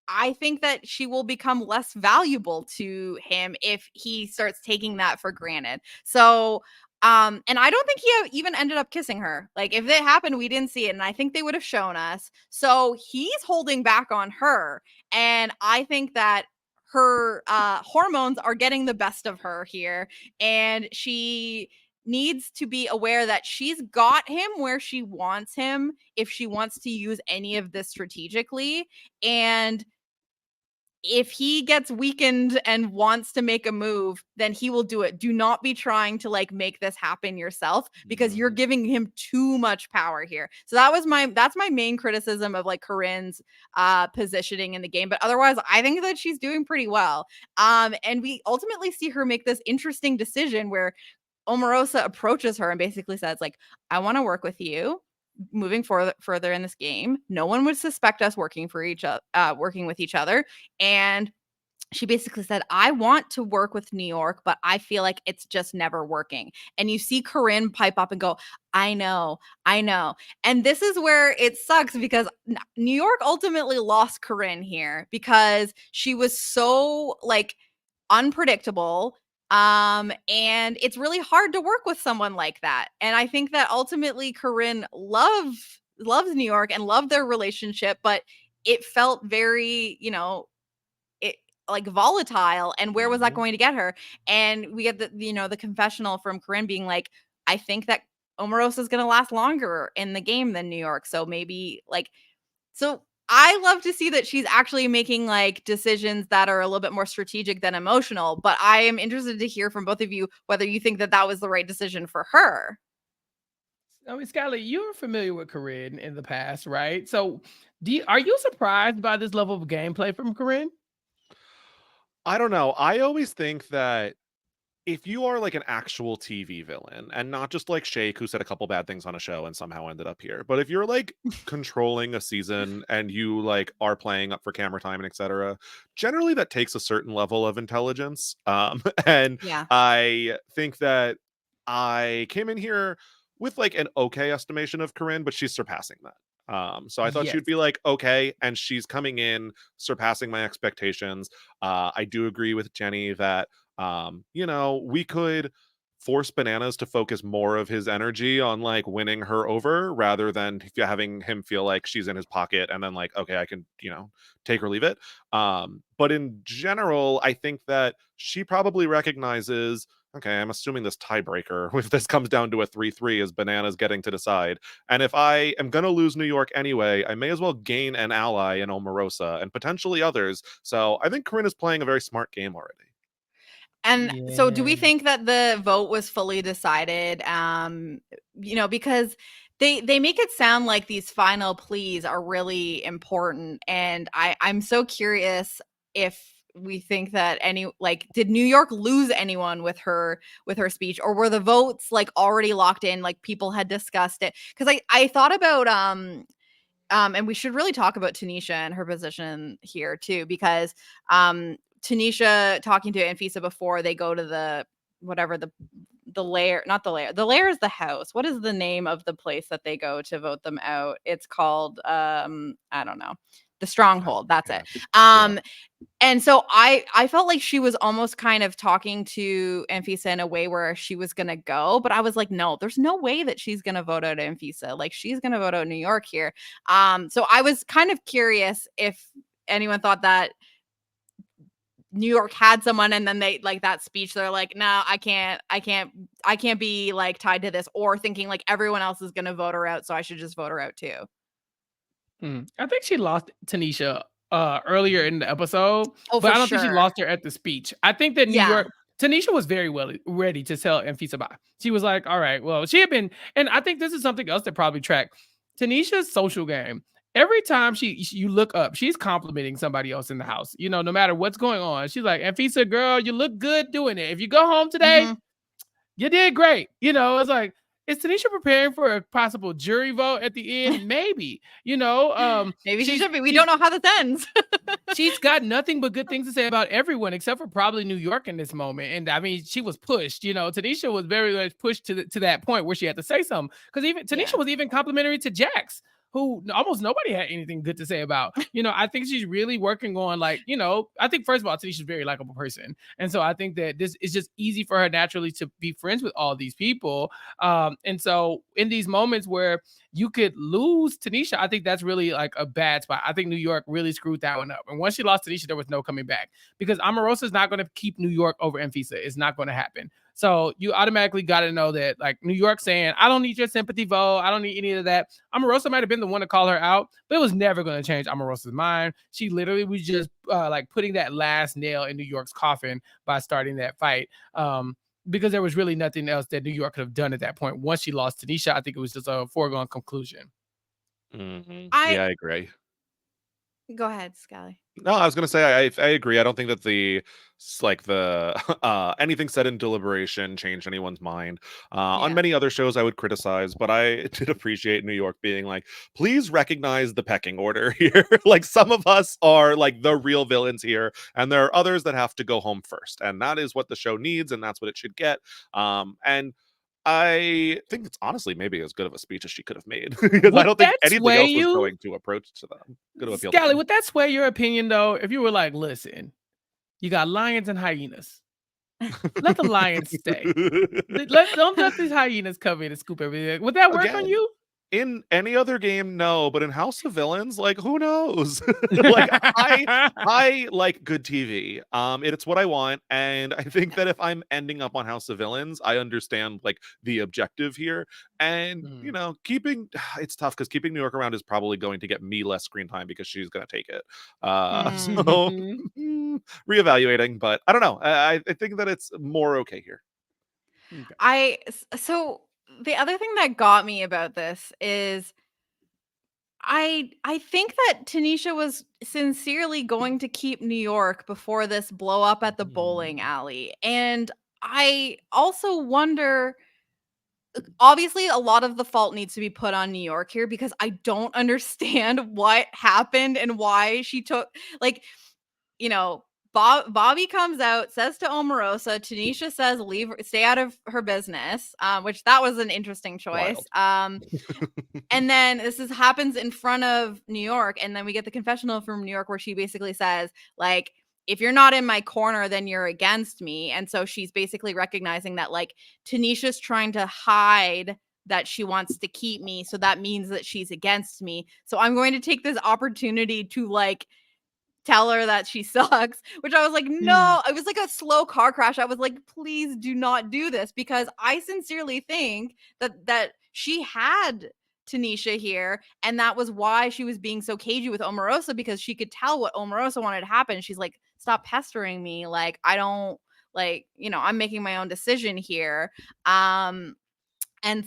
I think that she will become less valuable to him if he starts taking that for granted. So, and I don't think he even ended up kissing her. Like, if it happened, we didn't see it, and I think they would have shown us. So he's holding back on her, and I think that her hormones are getting the best of her here, and she needs to be aware that she's got him where she wants him if she wants to use any of this strategically. And if he gets weakened and wants to make a move, then he will do it. Do not be trying to make this happen yourself, because you're giving him too much power here. So that's my main criticism of Corinne's positioning in the game. But otherwise, I think that she's doing pretty well. And we ultimately see her make this interesting decision where Omarosa approaches her and basically says, I want to work with you moving further in this game. No one would suspect us working with each other. And she basically said, I want to work with New York, but I feel like it's just never working. And you see Corinne pipe up and go, I know. And this is where it sucks, because New York ultimately lost Corinne here because she was so unpredictable. And it's really hard to work with someone like that. And I think that ultimately Corinne loves New York and loved their relationship, but it felt very, volatile. And where was that going to get her? And we get the confessional from Corinne being like, I think that Omarosa is going to last longer in the game than New York. So maybe so I love to see that she's actually making decisions that are a little bit more strategic than emotional, but I am interested to hear from both of you whether you think that that was the right decision for her. I mean, Skylar, you're familiar with Corinne in the past, right? So, are you surprised by this level of gameplay from Corinne? I don't know. I always think that if you are like an actual TV villain and not just like Shake who said a couple bad things on a show and somehow ended up here, but if you're like controlling a season and you like are playing up for camera time and etc., generally that takes a certain level of intelligence. And Yeah. I think that I came in here with like an okay estimation of Corinne, but she's surpassing that. So I thought Yes. she'd be like okay, and she's coming in surpassing my expectations. I do agree with Jenny that we could force Bananas to focus more of his energy on like winning her over rather than having him feel like she's in his pocket and then like, okay, I can, take or leave it. But in general, I think that she probably recognizes, okay, I'm assuming this tiebreaker, if this comes down to a 3-3, is Bananas getting to decide. And if I am going to lose New York anyway, I may as well gain an ally in Omarosa and potentially others. So I think Corinne is playing a very smart game already. And so do we Yeah. think that the vote was fully decided? Because they make it sound like these final pleas are really important. And I'm so curious if we think that did New York lose anyone with her speech, or were the votes like already locked in, like people had discussed it? Because I thought about and we should really talk about Tanisha and her position here too, because Tanisha talking to Anfisa before they go to the lair, not the lair. The lair is the house. What is the name of the place that they go to vote them out? It's called I don't know. The stronghold. That's it. Yeah. And so I felt like she was almost kind of talking to Anfisa in a way where she was gonna go, but I was like, no, there's no way that she's gonna vote out Anfisa. Like she's gonna vote out New York here. So I was kind of curious if anyone thought that New York had someone and then they like that speech, they're like, no, I can't be like tied to this, or thinking like everyone else is gonna vote her out, so I should just vote her out too. I think she lost Tanisha earlier in the episode, Oh, but for I don't think she sure. lost her at the speech. I think that New Yeah. York Tanisha was very well ready to tell Anfisa bye. She was like, "All right, well, she had been," and I think this is something else that probably tracked Tanisha's social game. Every time you look up, she's complimenting somebody else in the house. You know, no matter what's going on, she's like, "Anfisa, girl, you look good doing it. If you go home today, Mm-hmm. you did great." You know, it's like, is Tanisha preparing for a possible jury vote at the end? Maybe. Maybe she She's should be. We she's don't know how this ends. she's got nothing but good things to say about everyone except for probably New York in this moment. And I mean, she was pushed. Tanisha was very much pushed to that point where she had to say something. Because even Yeah. Tanisha was even complimentary to Jax, who almost nobody had anything good to say about. I think she's really working on I think first of all, Tanisha's a very likable person. And so I think that this is just easy for her naturally to be friends with all these people. And so in these moments where you could lose Tanisha, I think that's really like a bad spot. I think New York really screwed that one up. And once she lost Tanisha, there was no coming back because Omarosa is not going to keep New York over Anfisa. It's not going to happen. So you automatically got to know that, like, New York saying, I don't need your sympathy vote. I don't need any of that. Omarosa might have been the one to call her out, but it was never going to change Omarosa's mind. She literally was just like putting that last nail in New York's coffin by starting that fight. Because there was really nothing else that New York could have done at that point. Once she lost Tanisha, I think it was just a foregone conclusion. I Yeah, I agree. Go ahead, Scally. No, I was gonna say I agree. I don't think that the anything said in deliberation changed anyone's mind. On Yeah. many other shows, I would criticize, but I did appreciate New York being like, please recognize the pecking order here. Like some of us are like the real villains here, and there are others that have to go home first, and that is what the show needs, and that's what it should get. And I think it's honestly maybe as good of a speech as she could have made because I Would don't think that anything sway else was you? going to approach to them, going to appeal to Scally, them. would that sway your opinion though? If you were like, listen, you got lions and hyenas. Let the lions stay. Don't let these hyenas come in and scoop everything. Would that work on Again, you? in any other game, no, but in House of Villains, like who knows? Like I like good TV. It's what I want, and I think that if I'm ending up on House of Villains, I understand like the objective here. And Mm. keeping it's tough because keeping New York around is probably going to get me less screen time because she's gonna take it. So Mm. reevaluating, but I don't know. I think that it's more okay here. Okay. So the other thing that got me about this is I think that Tanisha was sincerely going to keep New York before this blow up at the bowling alley. And I also wonder, obviously a lot of the fault needs to be put on New York here because I don't understand what happened and why she took, like, you know, Bobby comes out, says to Omarosa, Tanisha says, leave, stay out of her business, which that was an interesting choice. Wild. And then happens in front of New York, and then we get the confessional from New York where she basically says, like, if you're not in my corner, then you're against me. And so she's basically recognizing that, like, Tanisha's trying to hide that she wants to keep me, so that means that she's against me. So I'm going to take this opportunity to, like, tell her that she sucks, which I was like, no, it was like a slow car crash. I was like, please do not do this, because I sincerely think that she had Tanisha here, and that was why she was being so cagey with Omarosa, because she could tell what Omarosa wanted to happen. She's like, stop pestering me. Like, I don't, like, I'm making my own decision here. And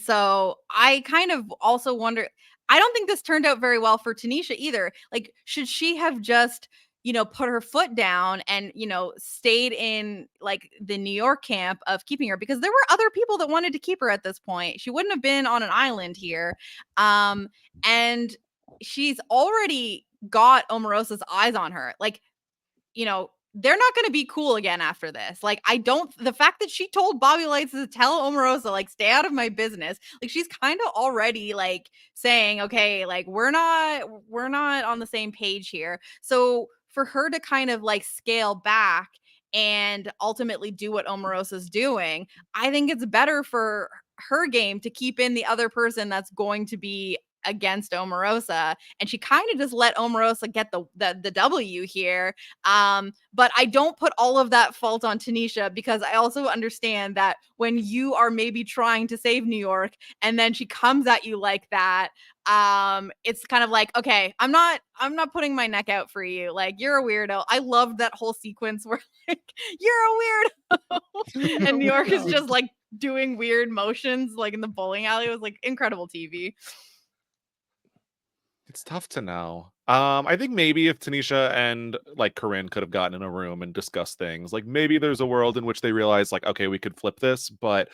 so I kind of also wonder, I don't think this turned out very well for Tanisha either. Like, should she have just, put her foot down and, stayed in, like, the New York camp of keeping her? Because there were other people that wanted to keep her at this point. She wouldn't have been on an island here. And she's already got Omarosa's eyes on her. Like, they're not going to be cool again after this. Like, the fact that she told Bobby Lights to tell Omarosa, like, stay out of my business, like, she's kind of already, like, saying, okay, like, we're not on the same page here. So for her to kind of, like, scale back and ultimately do what Omarosa's doing, I think it's better for her game to keep in the other person that's going to be against Omarosa, and she kind of just let Omarosa get the W here. But I don't put all of that fault on Tanisha, because I also understand that when you are maybe trying to save New York and then she comes at you like that, it's kind of like, okay, I'm not putting my neck out for you. Like, you're a weirdo. I loved that whole sequence where, like, you're a weirdo and New York is just, like, doing weird motions, like, in the bowling alley. It was, like, incredible TV. It's tough to know. I think maybe if Tanisha and, like, Corinne could have gotten in a room and discussed things, like, maybe there's a world in which they realize, like, okay, we could flip this. But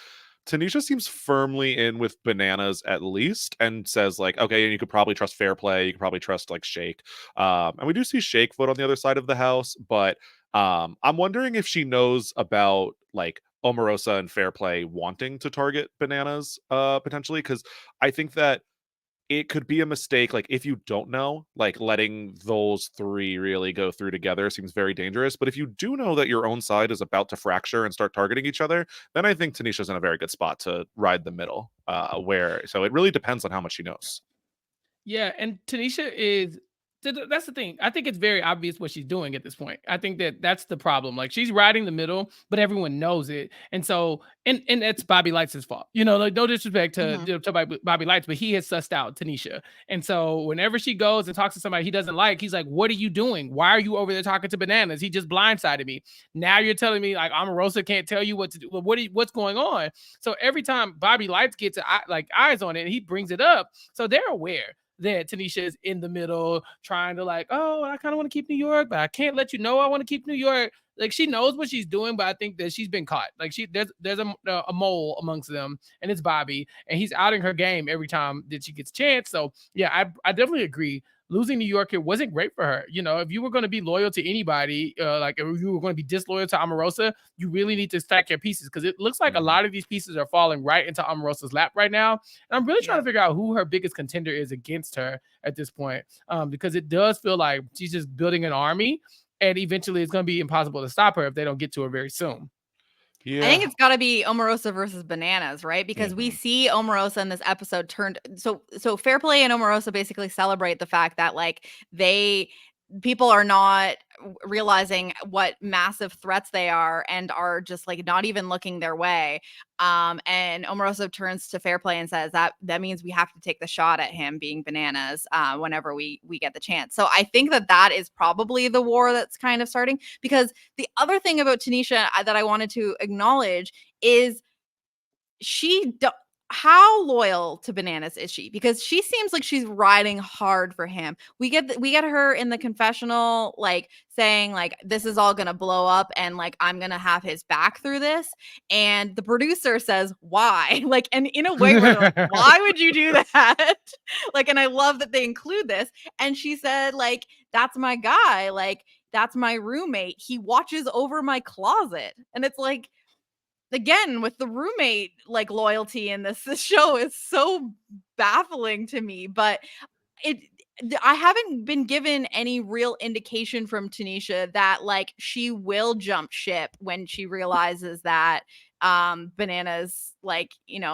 Tanisha seems firmly in with Bananas, at least, and says, like, okay, and you could probably trust Fair Play, you could probably trust, like, Shake. And we do see Shake foot on the other side of the house, but I'm wondering if she knows about, like, Omarosa and Fair Play wanting to target Bananas, potentially, because I think that it could be a mistake, like, if you don't know, like, letting those 3 really go through together seems very dangerous. But if you do know that your own side is about to fracture and start targeting each other, then I think Tanisha's in a very good spot to ride the middle, so it really depends on how much she knows. Yeah, and Tanisha is that's the thing. I think it's very obvious what she's doing at this point. I think that's the problem. Like, she's riding the middle, but everyone knows it, and so and it's Bobby Lights' fault. Like, no disrespect to Bobby Lights, but he has sussed out Tanisha, and so whenever she goes and talks to somebody he doesn't like, he's like, "What are you doing? Why are you over there talking to Bananas? He just blindsided me. Now you're telling me, like, Omarosa can't tell you what to do. What's going on?" So every time Bobby Lights gets like eyes on it, he brings it up, so they're aware that Tanisha is in the middle trying to, like, oh, I kind of want to keep New York, but I can't let you know I want to keep New York. Like, she knows what she's doing, but I think that she's been caught. Like, there's a mole amongst them, and it's Bobby, and he's outing her game every time that she gets a chance. So yeah, I definitely agree. Losing New York, it wasn't great for her. If you were going to be loyal to anybody, like, if you were going to be disloyal to Omarosa, you really need to stack your pieces, because it looks like a lot of these pieces are falling right into Omarosa's lap right now. And I'm really trying to figure out who her biggest contender is against her at this point, because it does feel like she's just building an army, and eventually it's going to be impossible to stop her if they don't get to her very soon. I think it's got to be Omarosa versus Bananas, right? Because we see Omarosa in this episode turned. So Fair Play and Omarosa basically celebrate the fact that, like, people are not realizing what massive threats they are and are just, like, not even looking their way. And Omarosa turns to Fair Play and says that means we have to take the shot at him, being Bananas, whenever we get the chance. So I think that is probably the war that's kind of starting. Because the other thing about Tanisha that I wanted to acknowledge is how loyal to Bananas is she? Because she seems like she's riding hard for him. We get her in the confessional, like saying like this is all gonna blow up and like I'm gonna have his back through this. And the producer says, why? Like, and in a way where they're like, why would you do that? Like, and I love that they include this. And she said, like, that's my guy, like, that's my roommate. He watches over my closet. And it's like, again, with the roommate like loyalty in this show is so baffling to me. But it I haven't been given any real indication from Tanisha that like she will jump ship when she realizes that Bananas like,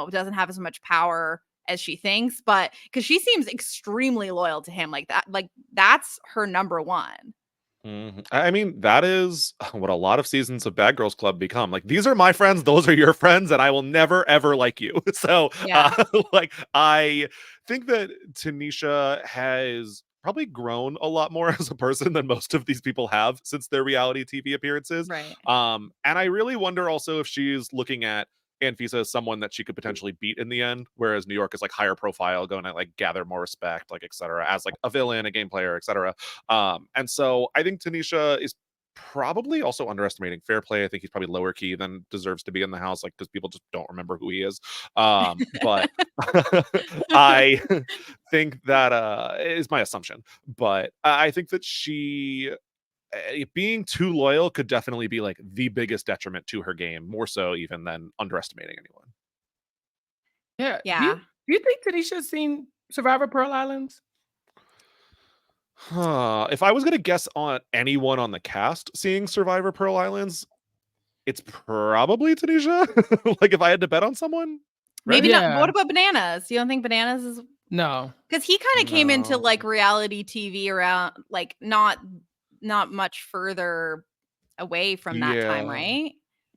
doesn't have as much power as she thinks, but because she seems extremely loyal to him, like that's her number one. I mean, that is what a lot of seasons of Bad Girls Club become. Like, these are my friends, those are your friends, and I will never ever like you. So, Yeah. like, I think that Tanisha has probably grown a lot more as a person than most of these people have since their reality TV appearances. Right. And I really wonder also if she's looking at Anfisa as someone that she could potentially beat in the end, whereas New York is like higher profile, going to like gather more respect, like etc., as like a villain, a game player, etc. And so I think Tanisha is probably also underestimating Fair Play. I think he's probably lower key than deserves to be in the house, like because people just don't remember who he is. But I think that is my assumption. But I think that she being too loyal could definitely be like the biggest detriment to her game, more so even than underestimating anyone. Yeah. Yeah. Do you think Tanisha's seen Survivor Pearl Islands? If I was gonna guess on anyone on the cast seeing Survivor Pearl Islands, it's probably Tanisha. Like if I had to bet on someone, right? Maybe not. But Yeah. what about Bananas? You don't think Bananas is No. because he kind of came into No. like reality TV around like not much further away from that time, Yeah. right?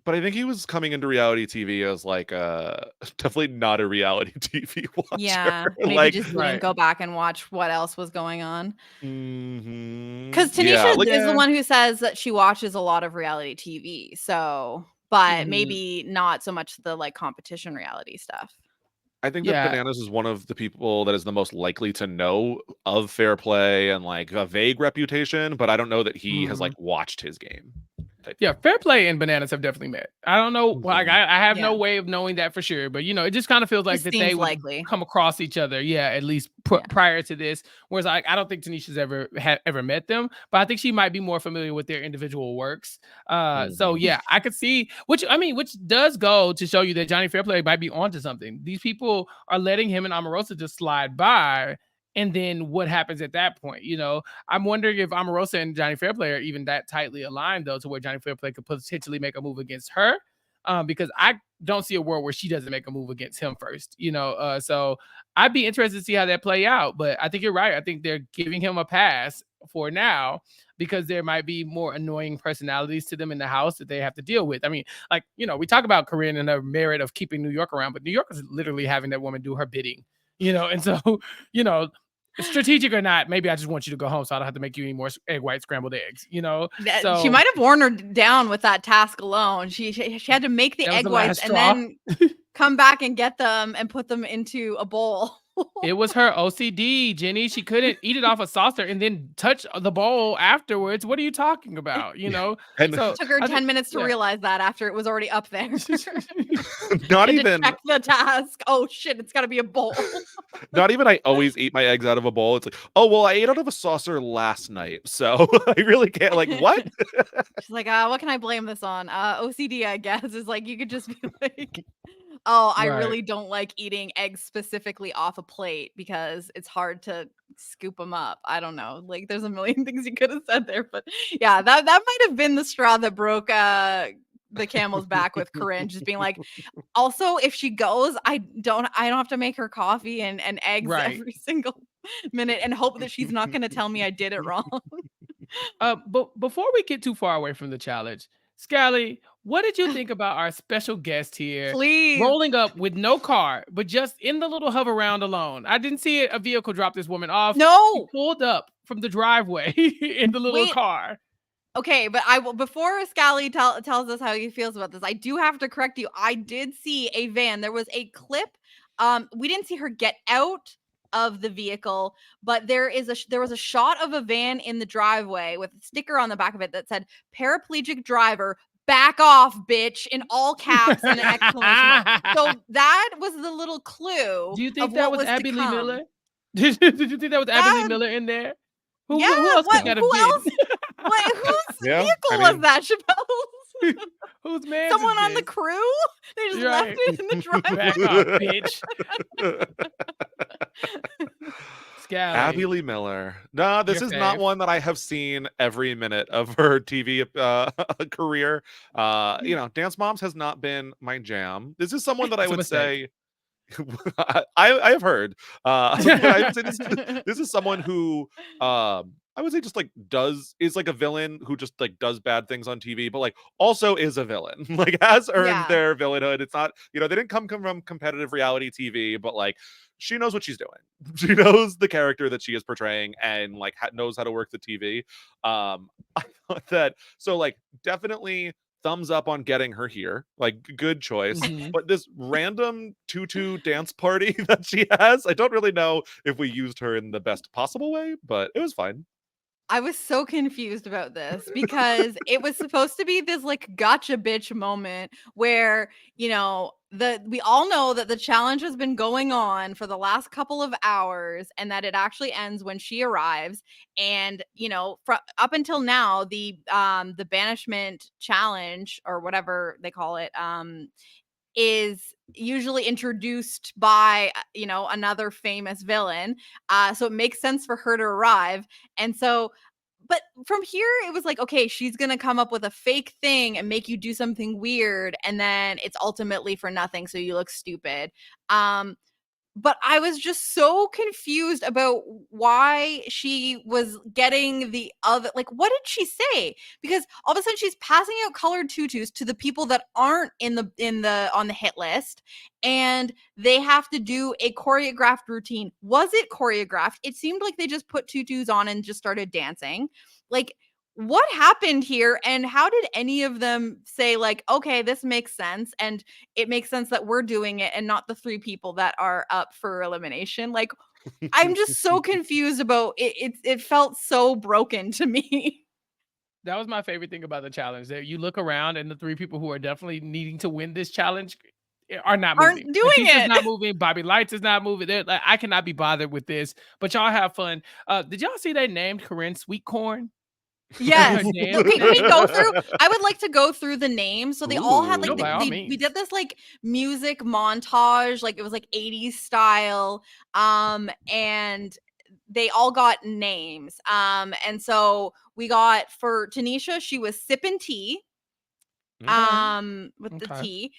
But I think he was coming into reality TV as like definitely not a reality TV watcher. Yeah, maybe Like just didn't Right. go back and watch what else was going on. Because yeah, Tanisha like is the one who says that she watches a lot of reality TV. So, but maybe not so much the like competition reality stuff. I think that Yeah. Bananas is one of the people that is the most likely to know of Fair Play and like a vague reputation, but I don't know that he has like watched his game. Yeah, Fair Play and Bananas have definitely met. I don't know, like Mhm. I have Yeah. no way of knowing that for sure, but it just kind of feels like This that seems they would likely. come across each other. Yeah, at least Yeah. prior to this. Whereas I don't think Tanisha's ever met them, but I think she might be more familiar with their individual works. So yeah, I could see which does go to show you that Johnny Fairplay might be onto something. These people are letting him and Omarosa just slide by. And then what happens at that point? I'm wondering if Omarosa and Johnny Fairplay are even that tightly aligned, though, to where Johnny Fairplay could potentially make a move against her. Because I don't see a world where she doesn't make a move against him first. So I'd be interested to see how that play out. But I think you're right. I think they're giving him a pass for now because there might be more annoying personalities to them in the house that they have to deal with. I mean, like, we talk about Corinne and her merit of keeping New York around, but New York is literally having that woman do her bidding. And so, strategic or not, maybe I just want you to go home so I don't have to make you any more egg white scrambled eggs, So she might have worn her down with that task alone. She had to make the egg whites and then come back and get them and put them into a bowl. It was her OCD, Jenny. She couldn't eat it off a saucer and then touch the bowl afterwards. What are you talking about? And So it took her 10 minutes to realize that after it was already up there. not She had even to check the task. Oh shit, it's gotta be a bowl. not even I always eat my eggs out of a bowl. It's like, oh well, I ate out of a saucer last night, so I really can't. Like, what? She's like, what can I blame this on? OCD, I guess, is like you could just be like, oh, I really don't like eating eggs specifically off a plate because it's hard to scoop them up. I don't know. Like, there's a million things you could have said there, but yeah, that might have been the straw that broke the camel's back with Corinne, just being like, also, if she goes, I don't have to make her coffee and eggs every single minute and hope that she's not going to tell me I did it wrong. But before we get too far away from the challenge, Scally, what did you think about our special guest here? Please. Rolling up with no car, but just in the little hover round alone. I didn't see a vehicle drop this woman off. No. She pulled up from the driveway in the little car. Okay, but before Scally tells us how he feels about this, I do have to correct you. I did see a van. There was a clip we didn't see her get out of the vehicle, but there was a shot of a van in the driveway with a sticker on the back of it that said "paraplegic driver, back off, bitch," in all caps and an exclamation mark. So that was the little clue. Do you think of that what was was Abby to Lee come. Miller? Did you think that was Abby Lee That- Miller in there? Who Yeah, else what? could that have Who been? else? Whose Yeah, vehicle I was mean- that, Chappelle? Whose man? Someone on the crew? They just left Right. it in the driveway. Back off, bitch. Scally. Abby Lee Miller. No, this Your is not fave. one that I have seen every minute of her TV career. Dance Moms has not been my jam. This is someone that I It's a would mistake. say I have heard. But I would say this is someone who I would say just like is like a villain who just like does bad things on TV, but like also is a villain. Like has earned Yeah. their villainhood. It's not, they didn't come from competitive reality TV, but like she knows what she's doing. She knows the character that she is portraying and like knows how to work the TV. I thought that so like definitely thumbs up on getting her here. Like good choice. Mhm. But this random tutu dance party that she has, I don't really know if we used her in the best possible way, but it was fine. I was so confused about this because it was supposed to be this like gotcha bitch moment where, we all know that the challenge has been going on for the last couple of hours and that it actually ends when she arrives. And, up until now, the banishment challenge or whatever they call it, is usually introduced by another famous villain, so it makes sense for her to arrive. And so but from here it was like, okay, she's gonna come up with a fake thing and make you do something weird, and then it's ultimately for nothing, so you look stupid. But I was just so confused about why she was getting the other, like, what did she say? Because all of a sudden she's passing out colored tutus to the people that aren't on the hit list, and they have to do a choreographed routine. Was it choreographed? It seemed like they just put tutus on and just started dancing. Like, what happened here? And how did any of them say, like, okay, this makes sense, and it makes sense that we're doing it and not the 3 people that are up for elimination? Like, I'm just so confused about it. It felt so broken to me. That was my favorite thing about the challenge. That you look around and the 3 people who are definitely needing to win this challenge are not Aren't moving. doing Natisha's it. not moving. Bobby Lights is not moving. They're like, I cannot be bothered with this. But y'all have fun. Did y'all see they named Corinne Sweet Corn? Yes. Damn. Okay, can we go through? I would like to go through the names. So they all had Ooh. like No, by all we means. did this like music montage, like it was like 80s style. And they all got names. And so we got for Tanisha, she was Sippin' Tea. With the Okay. T.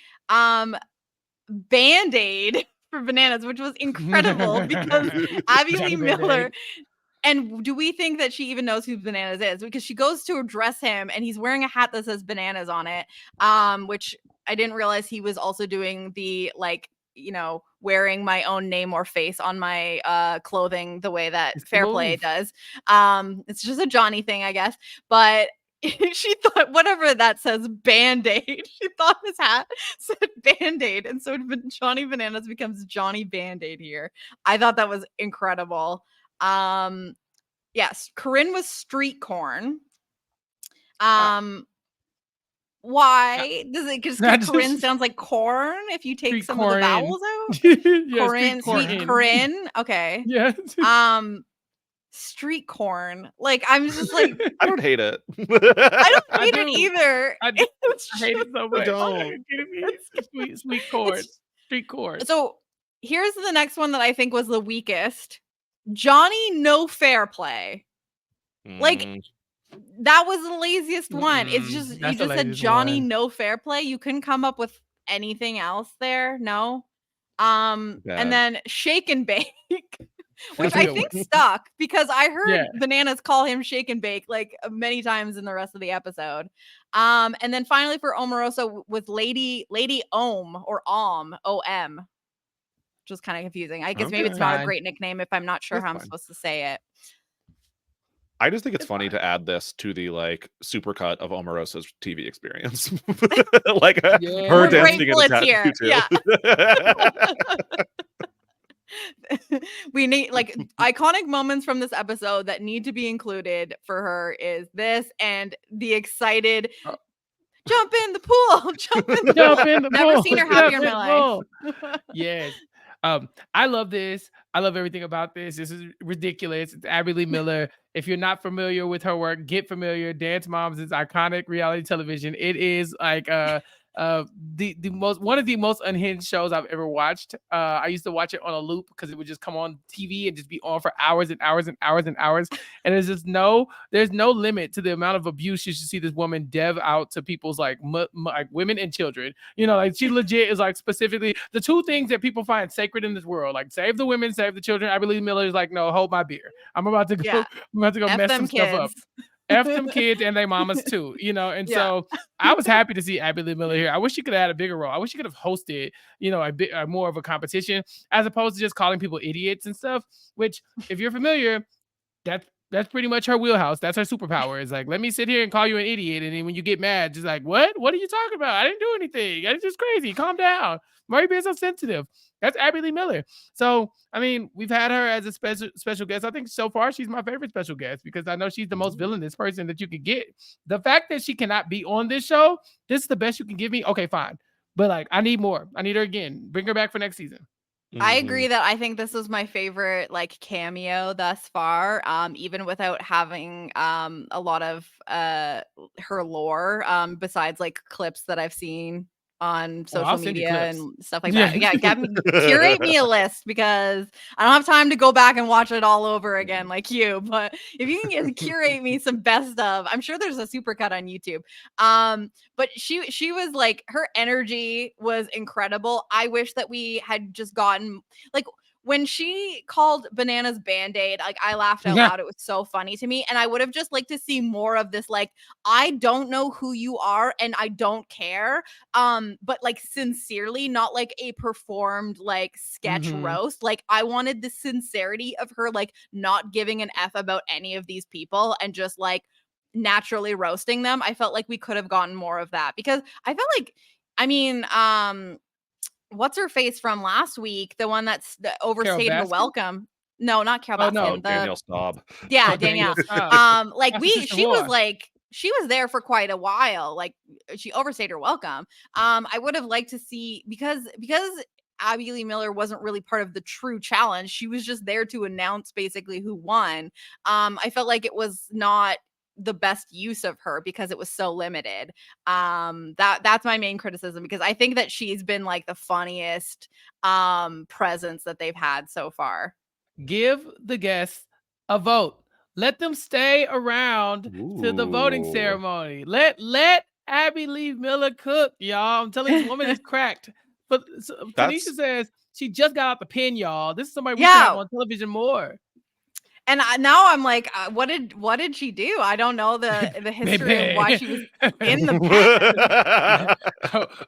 Band-Aid for bananas, which was incredible because Abby Johnny Lee Miller. Band-Aid. And do we think that she even knows who Bananas is? Because she goes to address him and he's wearing a hat that says bananas on it, which I didn't realize he was also doing the, like, wearing my own name or face on my clothing the way that It's the Fair Play move. does. It's just a Johnny thing, I guess. But she thought whatever that says Band-Aid, she thought his hat said Band-Aid. And so Johnny Bananas becomes Johnny Band-Aid here. I thought that was incredible. Yes, Corinne was street corn. Why does it just I because Corinne just- sounds like corn if you take Street some of the Corinne. vowels out? Yeah, Corinne, street sweet corn. Corinne. Okay. Yeah. Street corn. Like, I'm just like, I don't hate it. I don't I hate do. it either. I do. It's I hate it so much. don't. Are you kidding me? Sweet corn. Street corn. So here's the next one that I think was the weakest. Johnny No Fair Play. Like, that was the laziest one. It's just you That's the just said laziest Johnny one. No Fair Play. You couldn't come up with anything else there. No. Bad. And then Shake and Bake, which That's a I good think one. stuck because I heard Yeah. Bananas call him Shake and Bake like many times in the rest of the episode. And then finally for Omarosa with Lady Om or OM, which was kind of confusing. I guess maybe it's Okay. not a Fine. great nickname if I'm not sure That's how I'm fine. supposed to say it. I just think it's It's funny fine. to add this to the like supercut of Omarosa's TV experience. Like Yeah. her We're dancing in grateful a it's tattoo here. too. Yeah. We need like iconic moments from this episode that need to be included for her is this and the excited Oh. jump in the pool, jump in the Jump pool. in the Never pool. seen her Jump happier in in my the life. pool. Yes. I love this. I love everything about this. This is ridiculous. It's Abby Lee Miller. If you're not familiar with her work, get familiar. Dance Moms is iconic reality television. It is like the most one of the most unhinged shows I've ever watched. I used to watch it on a loop because it would just come on TV and just be on for hours and hours and hours and hours. And there's no limit to the amount of abuse you should see this woman dev out to people's like like women and children. You know, like she legit is like specifically the two things that people find sacred in this world, like save the women, save the children. I believe Miller is like, no, hold my beer. I'm about to go. Yeah. I'm about to go F mess them some stuff up. kids. F them kids and their mamas too, you know. And Yeah. so I was happy to see Abby Lee Miller here. I wish she could have had a bigger role. I wish she could have hosted, you know, a bit more of a competition as opposed to just calling people idiots and stuff. Which, if you're familiar, that's pretty much her wheelhouse. That's her superpower. Is like, let me sit here and call you an idiot, and then when you get mad, just like, what? What are you talking about? I didn't do anything. It's just crazy. Calm down. Why are you being so sensitive? That's Abby Lee Miller. So, I mean, we've had her as a special guest. I think so far she's my favorite special guest because I know she's the most villainous person that you could get. The fact that she cannot be on this show, this is the best you can give me. Okay, fine. But like, I need more. I need her again. Bring her back for next season. I agree that I think this was my favorite like cameo thus far, even without having a lot of her lore, besides like clips that I've seen on social media and stuff like that. Yeah, curate me a list because I don't have time to go back and watch it all over again like you. But if you can curate me some best of, I'm sure there's a supercut on YouTube. But she was like, her energy was incredible. I wish that we had just gotten like when she called bananas Band-Aid, like I laughed out loud. It was so funny to me. And I would have just liked to see more of this, like, I don't know who you are and I don't care. But like sincerely, not like a performed like sketch roast. Like I wanted the sincerity of her like not giving an F about any of these people and just like naturally roasting them. I felt like we could have gotten more of that because I felt like, I mean, what's her face from last week? The one that overstayed her welcome. No, not Carol Baskin. No, Danielle Staub. Yeah, Danielle. Like she was like, she was there for quite a while. Like she overstayed her welcome. I would have liked to see because Abby Lee Miller wasn't really part of the true challenge. She was just there to announce basically who won. I felt like it was not the best use of her because it was so limited. That's my main criticism because I think that she's been like the funniest presence that they've had so far. Give the guests a vote. Let them stay around to the voting ceremony. Let Abby Lee Miller cook, y'all. I'm telling you, this woman is cracked. But Tanisha says she just got out the pen, y'all. This is somebody we should have on television more. And now I'm like, what did she do? I don't know the history of why she was in the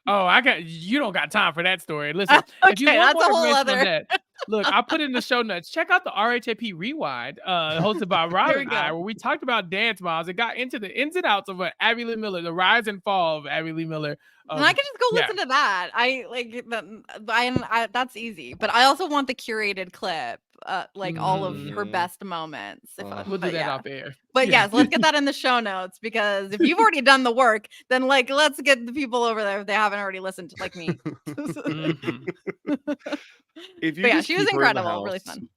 pen. You don't got time for that story. Listen, if you want that's a whole other. Look, I'll put it in the show notes. Check out the RHAP Rewind, hosted by Rob and I, where we talked about Dance Moms and got into the ins and outs of Abby Lee Miller, the rise and fall of Abby Lee Miller. And I can just go listen to that. I like that. That's easy. But I also want the curated clip, like all of her best moments. We'll do that off air. But yes, let's get that in the show notes because if you've already done the work, then like let's get the people over there if they haven't already listened to like me. If you she was incredible, really fun.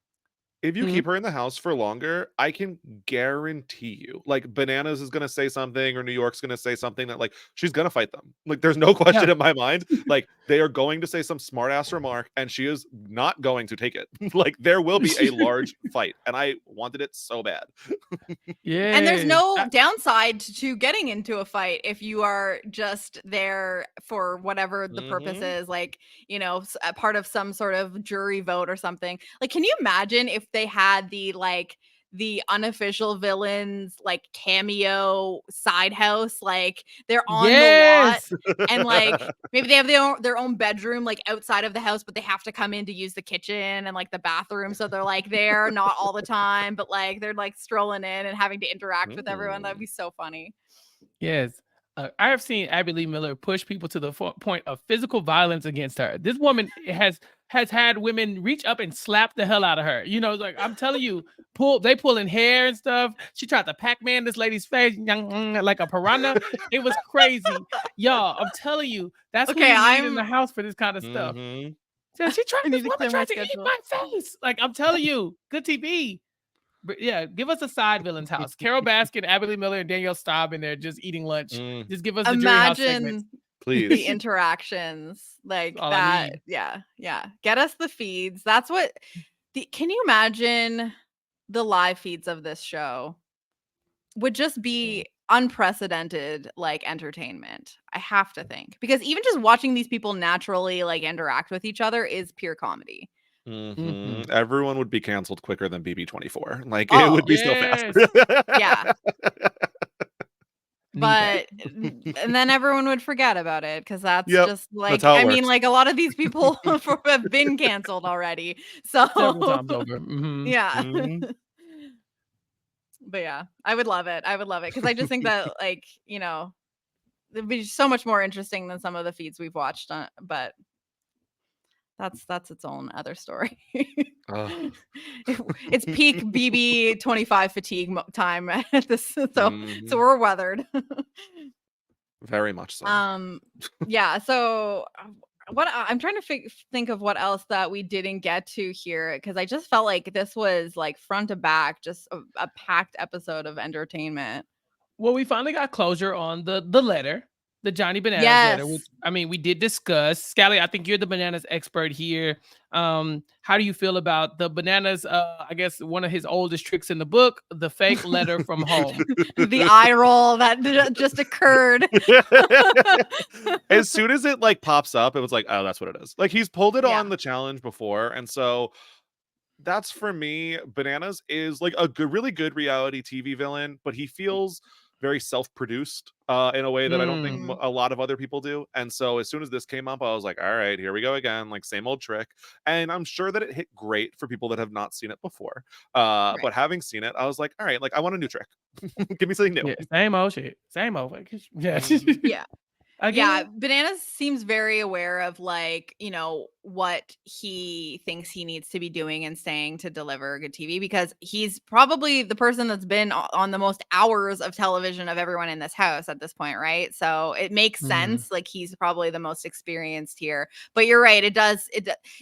If you keep her in the house for longer, I can guarantee you, like Bananas is gonna say something or New York's gonna say something that like she's gonna fight them. Like there's no question in my mind. Like they are going to say some smart ass remark and she is not going to take it. Like there will be a large fight. And I wanted it so bad. Yeah. And there's no downside to getting into a fight if you are just there for whatever the purpose is, like, you know, a part of some sort of jury vote or something. Like, can you imagine if they had the unofficial villains like cameo side house, like they're on the lot and like maybe they have their own bedroom like outside of the house, but they have to come in to use the kitchen and like the bathroom, so they're like there not all the time, but like they're like strolling in and having to interact with everyone. That'd be so funny. Yes. I have seen Abby Lee Miller push people to the point of physical violence against her. This woman has has had women reach up and slap the hell out of her. You know, like I'm telling you, they pulling hair and stuff. She tried to Pac-Man this lady's face like a piranha. It was crazy. Y'all, I'm telling you, that's who Okay, you need in the house for this kind of stuff. Mhm. So this I need to woman clear my tried to eat schedule. my face. Like I'm telling you, good TV. But yeah, give us a side villain's house. Carol Baskin, Abby Lee Miller, and Danielle Staub in there just eating lunch. Mm, Just give us the jury house segments. Imagine the please. interactions like all I that. need. Yeah. Get us the feeds. That's what can you imagine the live feeds of this show would just be unprecedented like entertainment. I have to think. Because even just watching these people naturally like interact with each other is pure comedy. Mhm. Everyone would be canceled quicker than BB24. Like it would Oh, be so fast. Yes. yeah. Need that. But and then everyone would forget about it because that's Yep, just that's like how it I mean, works. like a lot of these people have been canceled already. Several So times over. Mhm. yeah. Mhm. But yeah, I would love it. I would love it because I just think that like, it'd be so much more interesting than some of the feeds we've watched on, but that's its own other story. Ugh. It's peak BB 25 fatigue time at this, so Mhm. we're weathered. Very much so. Yeah, so what I'm trying to think of what else that we didn't get to here because I just felt like this was like front to back just a packed episode of entertainment. Well, we finally got closure on the letter, the Johnny Bananas letter, which Yes. I mean, we did discuss. Scally, I think you're the bananas expert here. How do you feel about the bananas? I guess one of his oldest tricks in the book, the fake letter from home. The eye roll that just occurred. As soon as it like pops up, it was like, oh, that's what it is. Like he's pulled it Yeah. on the challenge before, and so that's for me. Bananas is like a really good reality TV villain, but he feels very self-produced in a way that I don't think Mm. a lot of other people do. And so as soon as this came up, I was like, all right, here we go again, like same old trick. And I'm sure that it hit great for people that have not seen it before. Right. But having seen it, I was like, all right, like I want a new trick. Give me something new. Yeah, same old shit. Same old. Yeah. Mhm. Yeah. Yeah, Again. Bananas seems very aware of like, what he thinks he needs to be doing and saying to deliver good TV because he's probably the person that's been on the most hours of television of everyone in this house at this point, right? So it makes Mhm. sense. Like he's probably the most experienced here. But you're right,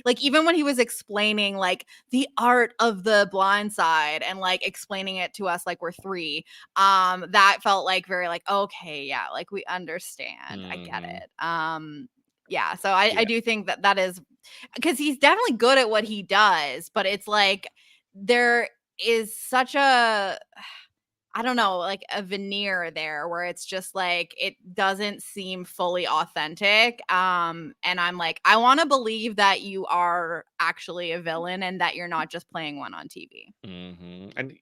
like even when he was explaining like the art of the blind side and like explaining it to us like we're 3, that felt like very like okay, yeah, like we understand. I get Mhm. it. Yeah, so I Yeah. do think that is because he's definitely good at what he does, but it's like there is such a I don't know, like a veneer there where it's just like it doesn't seem fully authentic. And I'm like, I want to believe that you are actually a villain and that you're not just playing one on TV. And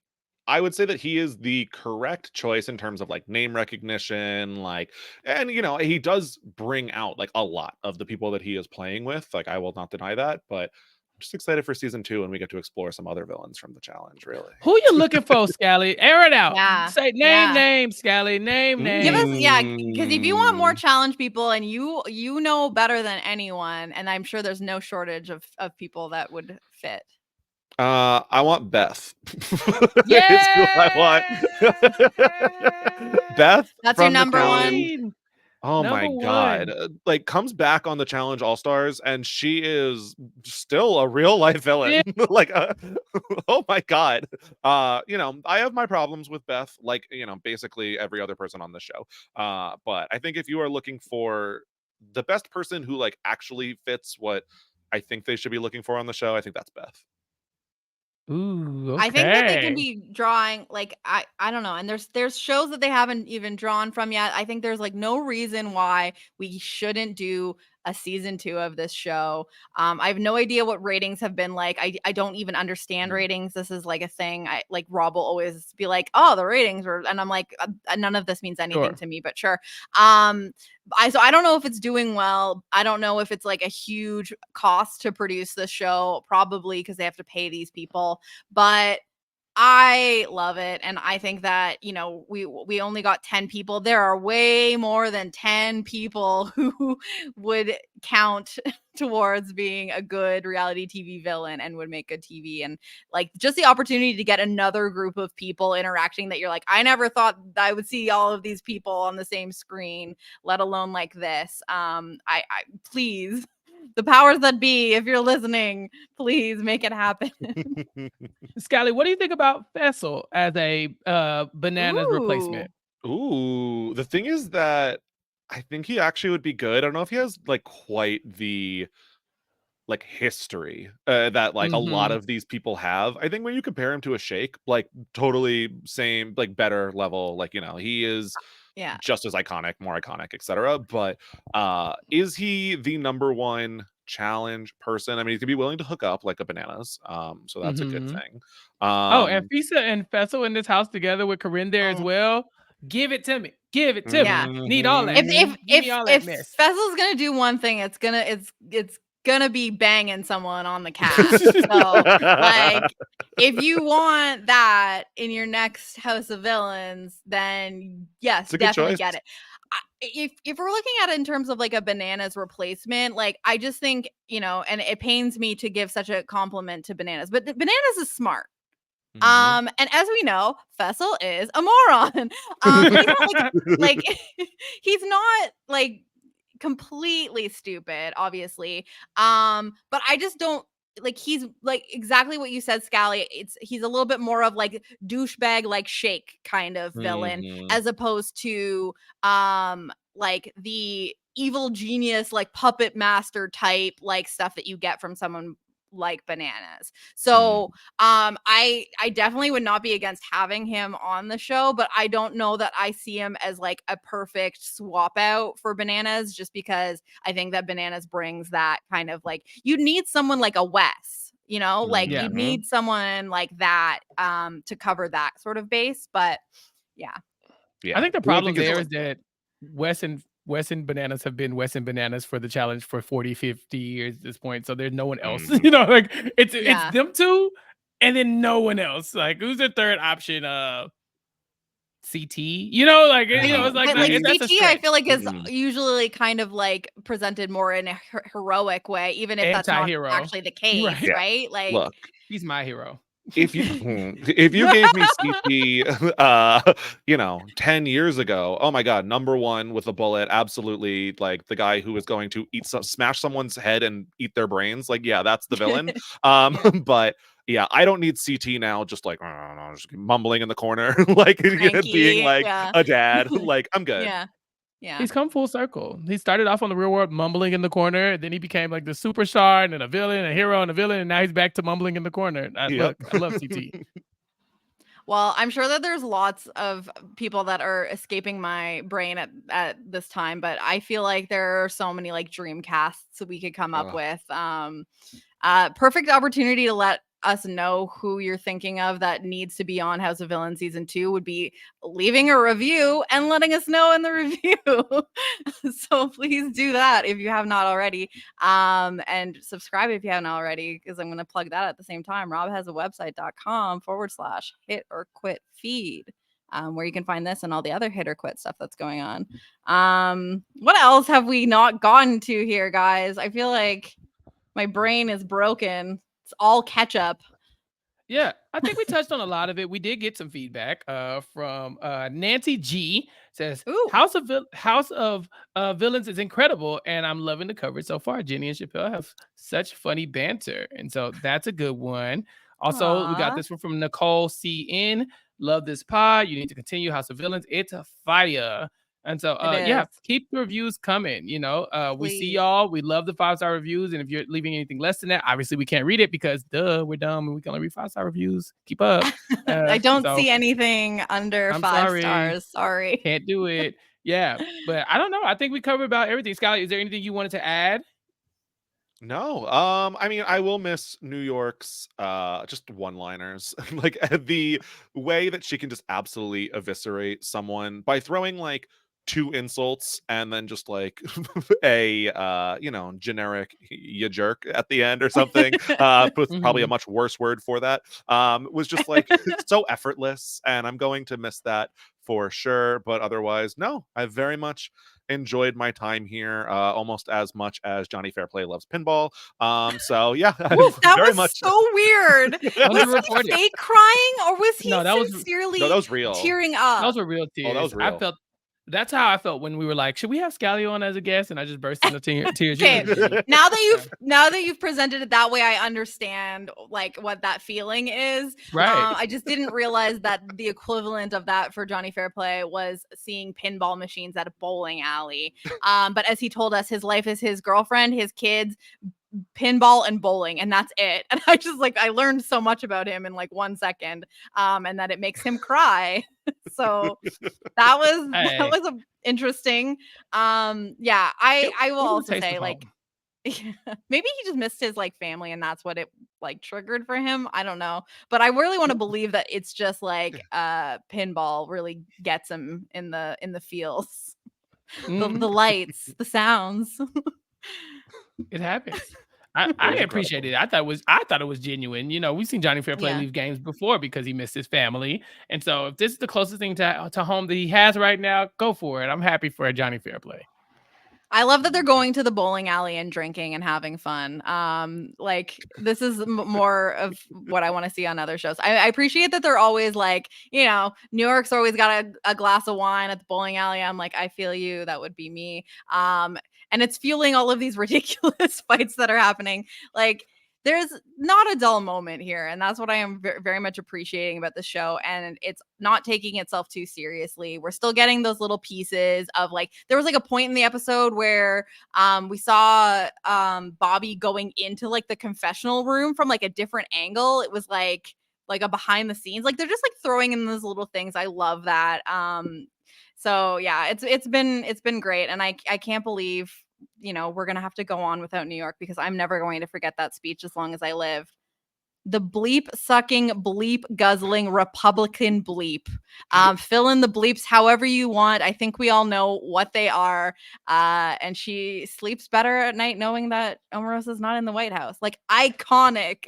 I would say that he is the correct choice in terms of like name recognition, like, and he does bring out like a lot of the people that he is playing with. Like, I will not deny that, but I'm just excited for season 2 and we get to explore some other villains from the challenge, really. Who you looking for, Scally? Air it out. Yeah. Say Yeah. name, Scally. Name. Give us, yeah, because if you want more Mm. challenge people and you know better than anyone, and I'm sure there's no shortage of people that would fit. I want Beth. Yeah. Is who I want. Beth That's your from the number challenge. one. Oh Number my god. one. Like comes back on the challenge all stars and she is still a real life villain. Like oh my god. I have my problems with Beth like, basically every other person on the show. But I think if you are looking for the best person who like actually fits what I think they should be looking for on the show, I think that's Beth. Ooh, I think that they can okay. be drawing like I don't know, and there's shows that they haven't even drawn from yet. I think there's like no reason why we shouldn't do a season 2 of this show. I have no idea what ratings have been like. I don't even understand Mm. ratings. This is like a thing. I like Rob will always be like, "Oh, the ratings were," and I'm like, none of this means anything Sure. to me, but sure. I don't know if it's doing well. I don't know if it's like a huge cost to produce this show, probably because they have to pay these people. But I love it, and I think that, you know, we only got 10 people. There are way more than 10 people who would count towards being a good reality TV villain and would make good TV. And like, just the opportunity to get another group of people interacting that you're like, I never thought I would see all of these people on the same screen, let alone like this. I please, the powers that be, if you're listening, please make it happen. Scally, what do you think about Fessel as a Bananas replacement? Ooh, the thing is that I think he actually would be good. I don't know if he has like quite the like history that like a lot of these people have. I think when you compare him to a Shake, like totally same, like better level, like, you know, he is Yeah. just as iconic, more iconic, etc. But is he the number one challenge person? I mean, he's gonna be willing to hook up like a Bananas. So that's a good thing. Oh, and Fisa and Fessel in this house together with Corinne there as Oh. well. Give it to me. Give it to Yeah. me. Need all that. If Give me all that if mess. Fessel's gonna do one thing, it's gonna be banging someone on the cast. So like, if you want that in your next House of Villains, then yes, It's a good definitely choice. get it. If we're looking at it in terms of like a Bananas replacement, like I just think, you know, and it pains me to give such a compliment to Bananas, but Bananas is smart. Mhm. And as we know, Fessel is a moron. And he's not like he's not like completely stupid, obviously. But I just don't like, he's like exactly what you said, Scally. He's a little bit more of like douchebag, like Shake kind of villain, Mhm. as opposed to like the evil genius, like puppet master type, like stuff that you get from someone like Bananas. So I definitely would not be against having him on the show, but I don't know that I see him as like a perfect swap out for Bananas, just because I think that Bananas brings that kind of like, you need someone like a Wes, you know, like Yeah. you need someone like that to cover that sort of base. But yeah. Yeah. I think the Who I problem think is there is that Wes and Bananas have been Wes and Bananas for the challenge for 40, 50 years at this point. So there's no one else. Mhm. You know, like it's Yeah. them two and then no one else. Like who's the third option? CT. You know, like you know, it's like But like that's a CT, I feel stretch. like is usually kind of like presented more in a heroic way, even if that's not Anti-hero. actually the case, Right. Yeah. right? Like, Look, He's my hero. if you if you gave me CP you know, 10 years ago, oh my god, number one with a bullet, absolutely, like the guy who was going to smash someone's head and eat their brains, like yeah, that's the villain. yeah, But yeah, I don't need CT now, just like I don't know, just mumbling in the corner, like being cranky, like yeah, a dad, like I'm good. yeah, yeah. He's come full circle. He started off on the Real World mumbling in the corner, then he became like the superstar and then a villain, a hero and a villain, and now he's back to mumbling in the corner. Yep. Look, I love CT. Well, I'm sure that there's lots of people that are escaping my brain at this time, but I feel like there are so many like dream casts we could come up Ugh. with. Perfect opportunity to let us know who you're thinking of that needs to be on House of Villains season 2 would be leaving a review and letting us know in the review. So please do that if you have not already. And subscribe if you haven't already, because I'm going to plug that at the same time. Rob has a website.com/hit or quit feed. Where you can find this and all the other hit or quit stuff that's going on. What else have we not gotten to here, guys? I feel like my brain is broken. It's all ketchup. Yeah, I think we touched on a lot of it. We did get some feedback from Nancy G says Ooh. House of Villains is incredible and I'm loving the coverage so far. Jenny and Chappell have such funny banter. And so that's a good one. Also, we got Aw. this one from Nicole CN. Love this pod. You need to continue House of Villains. It's a fire. And so, It yeah, is. keep the reviews coming. You know, we see Please. y'all. We love the 5-star reviews. And if you're leaving anything less than that, obviously we can't read it because, duh, we're dumb and we can only read 5-star reviews. Keep up. I don't So see anything under I'm 5 sorry. stars. Sorry. Can't do it. Yeah. But I don't know. I think we covered about everything. Skylar, is there anything you wanted to add? No. I mean, I will miss New York's just one-liners. Like the way that she can just absolutely eviscerate someone by throwing like two insults and then just like a generic "you jerk" at the end or something. Probably a much worse word for that. Was just like so effortless, and I'm going to miss that for sure. But otherwise, no, I very much enjoyed my time here, almost as much as Johnny Fairplay loves pinball. So yeah, I Woof, that very was much. so weird. Was he fake crying or was he No, that was sincerely No, that was real. tearing up? Those were real tears. Oh, that was I real. felt that's how I felt when we were like, should we have Scally on as a guest? And I just burst into tears. Okay, now that you've presented it that way, I understand like what that feeling is. Right. I just didn't realize that the equivalent of that for Johnny Fairplay was seeing pinball machines at a bowling alley. But as he told us, his life is his girlfriend, his kids, pinball, and bowling, and that's it. And I learned so much about him in like 1 second, and that it makes him cry. So that was interesting. Yeah, I will also say like maybe he just missed his like family and that's what it like triggered for him. I don't know, but I really want to believe that it's just like pinball really gets him in the feels. The lights, the sounds. It happens. I appreciated it. I thought it was genuine. We've seen Johnny Fairplay leave games before because he missed his family. And so if this is the closest thing to home that he has right now, go for it. I'm happy for Johnny Fairplay. I love that they're going to the bowling alley and drinking and having fun. Like this is more of what I want to see on other shows. I appreciate that they're always like, New York's always got a glass of wine at the bowling alley. I'm like, I feel you. That would be me. And it's fueling all of these ridiculous fights that are happening. Like, there's not a dull moment here, and that's what I am very much appreciating about the show. And it's not taking itself too seriously. We're still getting those little pieces of like, there was like a point in the episode where we saw Bobby going into like the confessional room from like a different angle. It was like a behind the scenes. Like they're just like throwing in those little things. I love that. So yeah, it's been great, and I can't believe we're gonna have to go on without New York because I'm never going to forget that speech as long as I live. The bleep sucking, bleep guzzling Republican bleep. Fill in the bleeps however you want. I think we all know what they are. And she sleeps better at night knowing that Omarosa's not in the White House. Like iconic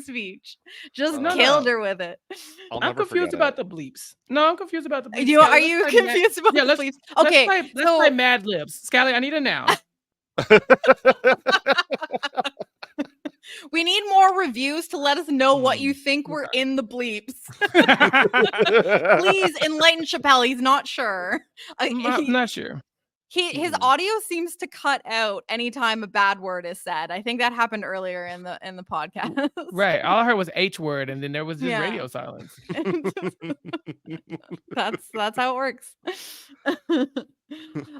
speech. Just killed her with it. I'm confused about the bleeps. No, I'm confused about the bleeps. Are you confused about the bleeps? Okay, let's play Mad Libs. Scally, I need a noun. We need more reviews to let us know what you think were in the bleeps. Please enlighten Chappell. He's not sure. I'm not sure. His audio seems to cut out anytime a bad word is said. I think that happened earlier in the podcast. Right. All I heard was H word, and then there was just radio silence. That's how it works.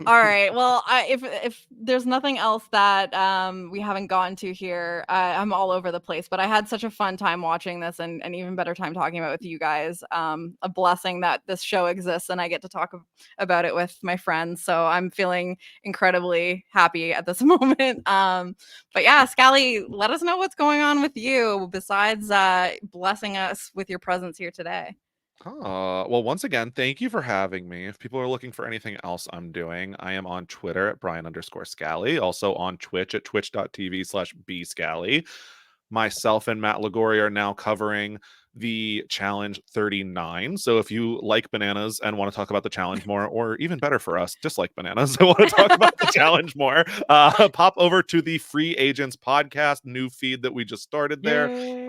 All right. Well, if there's nothing else that we haven't gotten to here, I'm all over the place. But I had such a fun time watching this, and an even better time talking about it with you guys. A blessing that this show exists, and I get to talk about it with my friends. So I'm feeling incredibly happy at this moment. But yeah, Scally, let us know what's going on with you besides blessing us with your presence here today. Well, once again, thank you for having me. If people are looking for anything else I'm doing, I am on Twitter at Brian_Scally, also on Twitch at twitch.tv/bscally. Myself and Matt Liguori are now covering the Challenge 39. So if you like bananas and want to talk about the challenge more, or even better for us, dislike bananas and want to talk about the challenge more, pop over to the Free Agents podcast new feed that we just started there.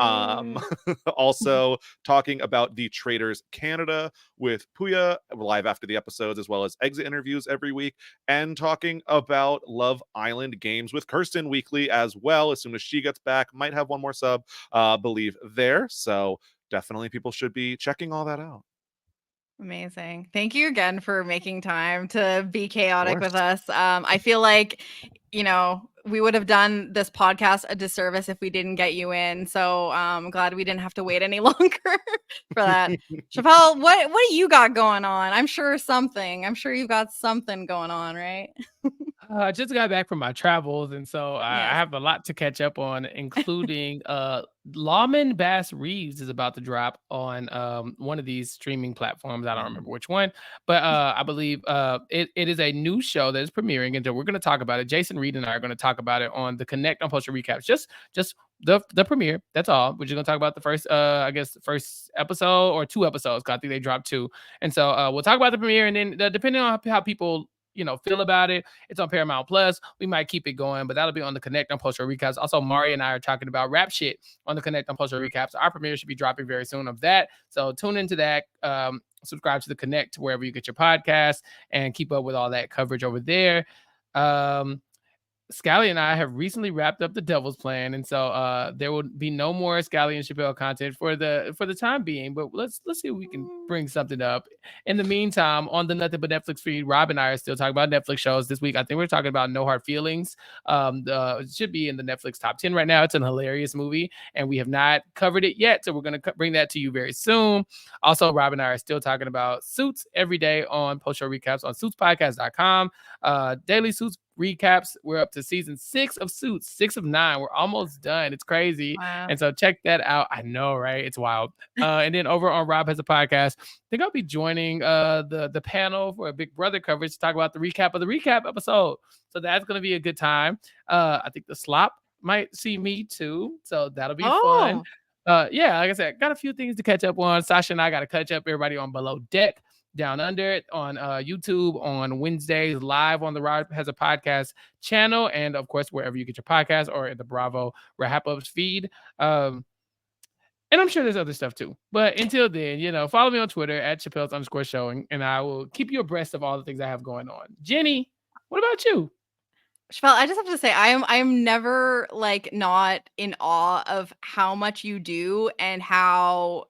Also talking about the Traders Canada with Puya live after the episodes, as well as exit interviews every week, and talking about Love Island games with Kirsten weekly as well. As soon as she gets back, might have one more sub, believe there. So definitely people should be checking all that out. Amazing. Thank you again for making time to be chaotic with us. I feel like, we would have done this podcast a disservice if we didn't get you in. So I'm glad we didn't have to wait any longer for that. Chappell, what do you got going on? I'm sure you've got something going on, right? I just got back from my travels, and so I Yes. have a lot to catch up on, including Lawman Bass Reeves is about to drop on one of these streaming platforms. I don't remember which one, but I believe it is a new show that is premiering, and so we're going to talk about it. Jason Reed and I are going to talk about it on the Connect on Poster Recaps. Just the premiere. That's all. We're just going to talk about the first, I guess, the first episode or 2 episodes. 'Cause I think they dropped 2, and so we'll talk about the premiere, and then depending on how people feel about it. It's on Paramount Plus. We might keep it going, but that'll be on the Connect on Poster Recaps. Also, Mari and I are talking about rap shit on the Connect on Poster Recaps. Our premiere should be dropping very soon of that. So tune into that. Subscribe to the Connect wherever you get your podcast and keep up with all that coverage over there. Scally and I have recently wrapped up the Devil's Plan, and so there will be no more Scally and Chappell content for the time being. But let's see if we can bring something up. In the meantime, on the Nothing But Netflix feed, Rob and I are still talking about Netflix shows this week. I think we're talking about No Hard Feelings. It should be in the Netflix top 10 right now. It's an hilarious movie, and we have not covered it yet, so we're going to bring that to you very soon. Also, Rob and I are still talking about Suits every day on post show recaps on suitspodcast.com. Daily Suits recaps. We're up to season 6 of Suits, 6 of 9. We're almost done. It's crazy. Wow. And so check that out. I know, right? It's wild. And then over on Rob Has a Podcast, I think I'll be joining the panel for a Big Brother coverage to talk about the recap of the recap episode. So that's going to be a good time. I think the Slop might see me too. So that'll be fun. Yeah, like I said, got a few things to catch up on. Sasha and I got to catch up everybody on Below Deck. Down Under on YouTube on Wednesdays, live on the Rob Has a Podcast channel, and of course wherever you get your podcast or in the Bravo Wrap Ups feed. And I'm sure there's other stuff too. But until then, follow me on Twitter at Chappelle's_show, and I will keep you abreast of all the things I have going on. Jenny, what about you? Chappell, I just have to say, I'm never not in awe of how much you do and how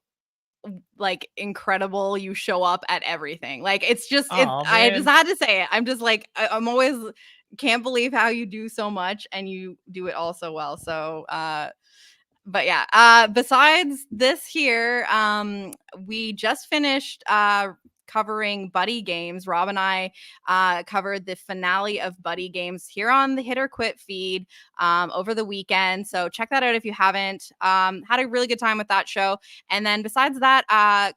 incredible you show up at everything. It's just I just had to say it. I'm just I'm always can't believe how you do so much and you do it all so well. So but yeah, besides this here, we just finished covering Buddy Games. Rob and I covered the finale of Buddy Games here on the Hit or Quit feed over the weekend. So check that out if you haven't. Had a really good time with that show. And then besides that,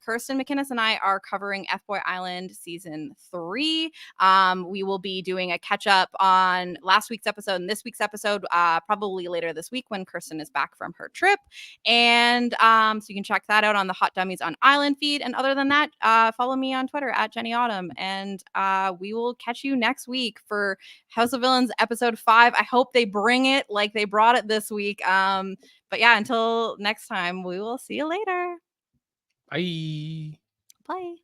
Kirsten McInnes and I are covering F-Boy Island season 3. We will be doing a catch up on last week's episode and this week's episode probably later this week when Kirsten is back from her trip. And so you can check that out on the Hot Dummies on Island feed. And other than that, follow me on Twitter at Jenny Autumn. And we will catch you next week for House of Villains episode 5. I hope they bring it like they brought it this week. But yeah, until next time, we will see you later. Bye. Bye.